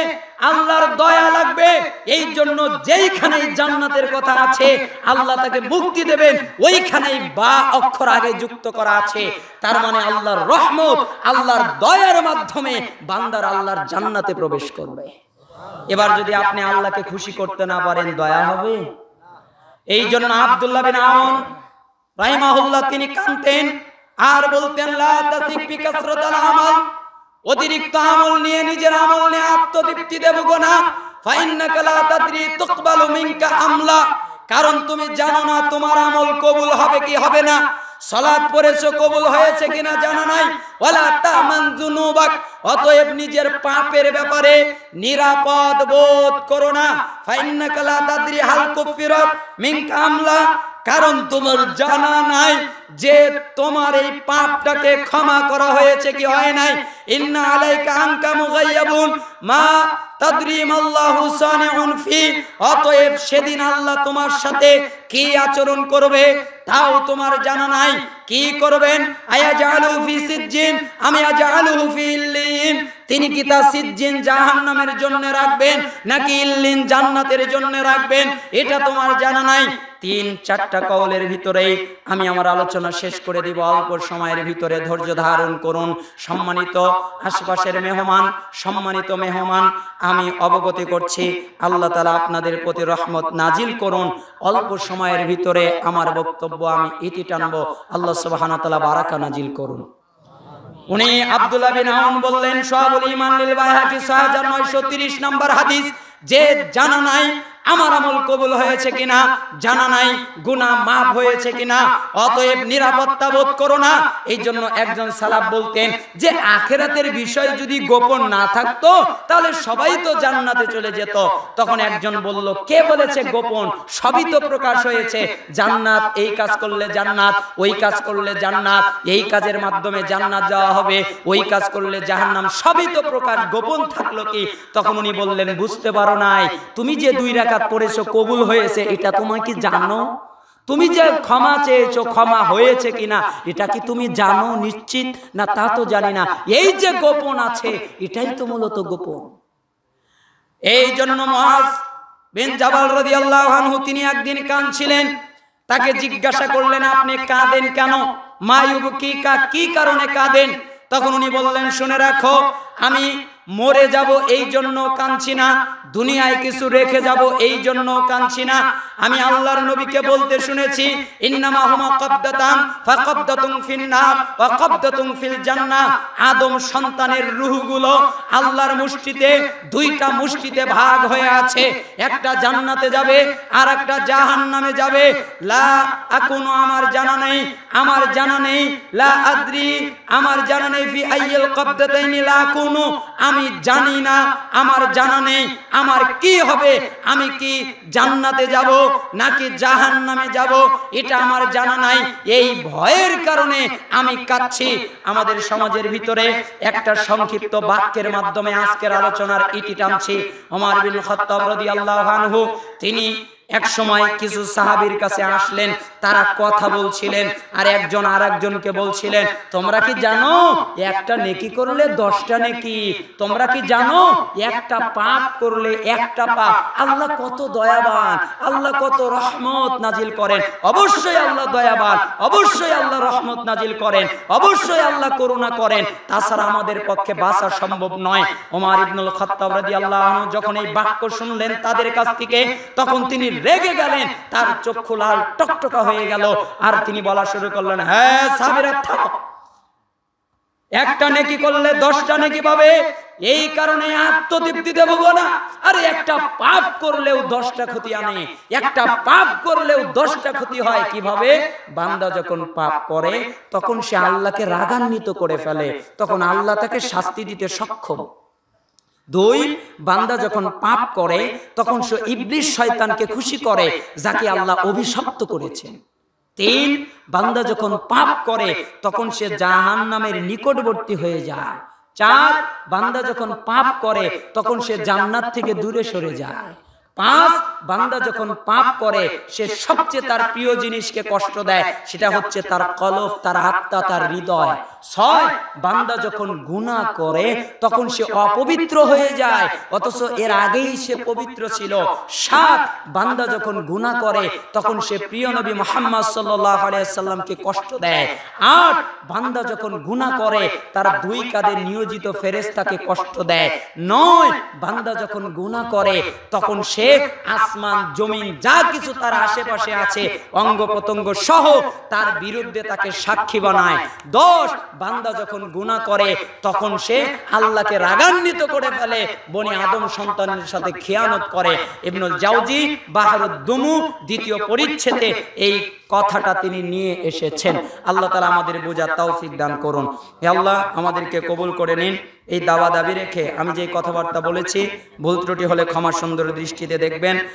আল্লাহর দয়া লাগবে। এই জন্য যেইখানেই জান্নাতের কথা আছে, আল্লাহ তাকে মুক্তি দেবেন, ওইখানেই বা অক্ষর আগে যুক্ত করা আছে। তার মানে আল্লাহর রহমত, আল্লাহর দয়ার মাধ্যমে বান্দার আল্লাহর জান্নাতে প্রবেশ করবে। এবার যদি আপনি আল্লাহকে খুশি করতে না পারেন, দয়া হবে? এই জন্য আব্দুল্লাহ বিন আউন রাহিমাহুল্লাহ তিনি কাঁদতেন আর বলতেন, লা তাসিক বিকাসরাতাল আমাল, অতিরিক্ত আমল নিয়ে নিজের আমল নিয়ে আত্মতৃপ্তি দেবো না। ফাইন্নাকা লা তাদরি তুকবালু মিনকা আমলা, কারণ তুমি জানো না তোমার আমল কবুল হবে কি হবে না। সালাত পড়েছো, কবুল হয়েছে কিনা জানা নাই। ওয়ালা তামান যুনুবাক, অতএব নিজের পাপের ব্যাপারে নিরাপদ বোধ করো না। ফাইন্নাকা লা তাদরি হাল কুফিরাত মিনকা আমলা, কারণ তোমার জানা নাই যে তোমার এই পাপটাকে ক্ষমা করা হয়েছে কি হয় নাই। ইন্না আলাইকা আনকা মুগাইয়াবুন মা তাদরিম আল্লাহু সানিউন ফি, অতএব সেদিন আল্লাহ তোমার সাথে কি আচরণ করবে তাও তোমার জানা নাই। কি করবেন? আয়াজালু ফি সিজ্জিন, আমি আজালুহু ফি ইল্লিন, তিনি কি তা সিজ্জিন জাহান্নামের জন্য রাখবেন নাকি ইল্লিন জান্নাতের জন্য রাখবেন, এটা তোমার জানা নাই। 3-4টা কওলের ভিতরেই আমি আমার আলোচনা শেষ করে দিব। অল্প সময়ের ভিতরে ধৈর্য ধারণ করুন। সম্মানিত আশপাশের মেহমান, সম্মানিত মেহমান, আমি অবগতি করছি আল্লাহ তাআলা আপনাদের প্রতি রহমত নাজিল করুন। অল্প সময়ের ভিতরে আমার বক্তব্য আমি ইতি টানবো। আল্লাহ সুবহানাহু ওয়া তাআলা বারাকা নাজিল করুন। উনি আব্দুল্লাহ বিন আউন বললেন, শাহুল ঈমান লিল বাইহাকি 6930 নম্বর হাদিস, যে জানা নাই আমার আমল কবুল হয়েছে কিনা, জানা নাই গুনাহ মাফ হয়েছে কিনা, অতএব নিরাপত্তা বোধ করো না। এই জন্য একজন সালাফ বলতেন যে আখিরাতের বিষয় যদি গোপন না থাকতো তাহলে সবাই তো জান্নাতে চলে যেত। তখন একজন বলল, কে বলেছে গোপন? সবই তো প্রকাশ হয়েছে। জান্নাত, এই কাজ করলে জান্নাত, ওই কাজ করলে জান্নাত, এই কাজের মাধ্যমে জান্নাত যাওয়া হবে, ওই কাজ করলে জাহান্নাম, সবই তো প্রকাশ, গোপন থাকলো কি? তখন উনি বললেন, বুঝতে পারো নাই, তুমি যে 2 রাকাত পড়েছো কবুল হয়েছে এটা তোমার কি জানো? তুমি যে ক্ষমা চেয়েছো ক্ষমা হয়েছে কিনা এটা কি তুমি জানো নিশ্চিত? না তা তো জানি না। এই যে গোপন আছে এটাই তো মূলত গোপন। এই জন্য মুআজ বিন জাবাল রাদিয়াল্লাহু আনহু তিনি একদিন কাঁদছিলেন। তাকে জিজ্ঞাসা করলেন, আপনি কাঁদেন কেন? মায়ুবকিকা, কি কারণে কাঁদেন? তখন উনি বললেন, শুনে রাখো, আমি মরে যাব এই জন্য কাঁদছি না, দুনিয়ায় কিছু রেখে যাব এই জন্য কাঁদছি না। আমি আল্লাহর নবীকে বলতে শুনেছি, ইন্নামা হুমা কবদাতান ফাকবদাতুন ফিন্নার ওয়া কবদাতুন ফিল জান্নাহ। আদম সন্তানের রূহগুলো আল্লাহর মুষ্টিতে, 2টা মুষ্টিতে ভাগ হয়ে আছে, একটা জান্নাতে যাবে আর একটা জাহান্নামে যাবে। লা আকুনু, আমার জানা নেই, আমার জানা নেই, লা আদ্রি, আমার জানা নেই, ফি আইয়িল কবদাতাইনি লা আকুনু, আমি জানি না, আমার জানা নেই আমার কি হবে, আমি কি জান্নাতে যাব নাকি জাহান্নামে যাব, এটা আমার জানা নাই। এই ভয়ের কারণে আমি কাঁদছি। আমাদের সমাজের ভিতরে একটা সংক্ষিপ্ত বাক্যের মাধ্যমে আজকের আলোচনার ইতি টানছি। ওমর বিন খাত্তাব রাদিয়াল্লাহু আনহু তিনি এক সময় কিছু সাহাবীর কাছে আসলেন, তারা কথা বলছিলেন আর একজন আরেকজনকে বলছিলেন, তোমরা কি জানো একটা নেকি করলে 10টা নেকি? তোমরা কি জানো একটা পাপ করলে একটা পাপ? আল্লাহ কত দয়াবান, আল্লাহ কত রহমত নাজিল করেন। অবশ্যই আল্লাহ দয়াবান, অবশ্যই আল্লাহ রহমত নাজিল করেন, অবশ্যই আল্লাহ করুণা করেন, তাছাড়া আমাদের পক্ষে বাঁচা সম্ভব নয়। ওমর ইবনুল খাত্তাব রাদিয়াল্লাহু আনহু যখন এই বাক্য শুনলেন তাদের কাছ থেকে, তখন তিনি রেগে গেলেন, তার চক্ষু লাল টকটকা হয়ে গেল, আর তিনি বলা শুরু করলেন, হ্যাঁ সাহাবীরা থামো, একটা নেকি করলে 10টা নেকি পাবে, এই কারণে আত্মতৃপ্তিতে ভুগো না। আরে একটা পাপ করলেও 10টা ক্ষতি আনে, একটা পাপ করলেও 10টা ক্ষতি হয়। কিভাবে? বান্দা যখন পাপ করে তখন সে আল্লাহকে রাগান্বিত করে ফেলে, তখন আল্লাহ তাকে শাস্তি দিতে সক্ষম। 2, বান্দা যখন পাপ করে তখন সে ইবলিস শয়তানকে খুশি করে, যাকে আল্লাহ অভিশপ্ত করেছেন। 3, বান্দা যখন পাপ করে তখন সে জাহান্নামের নিকটবর্তী হয়ে যায়। 4, বান্দা যখন পাপ করে তখন সে জান্নাত থেকে দূরে সরে যায়। 5, বান্দা যখন পাপ করে সে সবচেয়ে তার প্রিয় জিনিসকে কষ্ট দেয়, সেটা হচ্ছে তার কলব, তার আত্মা, তার হৃদয়। 6, বান্দা যখন গুনাহ করে তখন সে অপবিত্র হয়ে যায়, অথচ এর আগেই সে পবিত্র ছিল। 7, বান্দা যখন গুনাহ করে তখন সে প্রিয় নবী মুহাম্মদ সাল্লাল্লাহু আলাইহি সাল্লামকে কষ্ট দেয়। 8, বান্দা যখন গুনাহ করে তার 2 কাঁধে নিয়োজিত ফেরেশতাকে কষ্ট দেয়। 9, বান্দা যখন গুনাহ করে তখন সে আসমান জমিন যা কিছু তার আশেপাশে আছে অঙ্গ প্রত্যঙ্গ সহ তার বিরুদ্ধে তাকে সাক্ষী বানায়। 10, বান্দা যখন গুনাহ করে তখন সে আল্লাহকে রাগান্বিত করে ফেলে, বনি আদম সন্তানের সাথে খিয়ানত করে। ইবনুল জাওজি বাহরুদ দুমু 2য় পরিচ্ছেদে এই কথাটা তিনি নিয়ে এসেছেন। আল্লাহ তাআলা আমাদের বোঝার তৌফিক দান করুন। হে আল্লাহ, আমাদেরকে কবুল করে নিন। এই দাওয়া দাবি রেখে আমি যে কথাবার্তা বলেছি, ভুল ত্রুটি হলে ক্ষমা সুন্দর দৃষ্টিতে দেখবেন।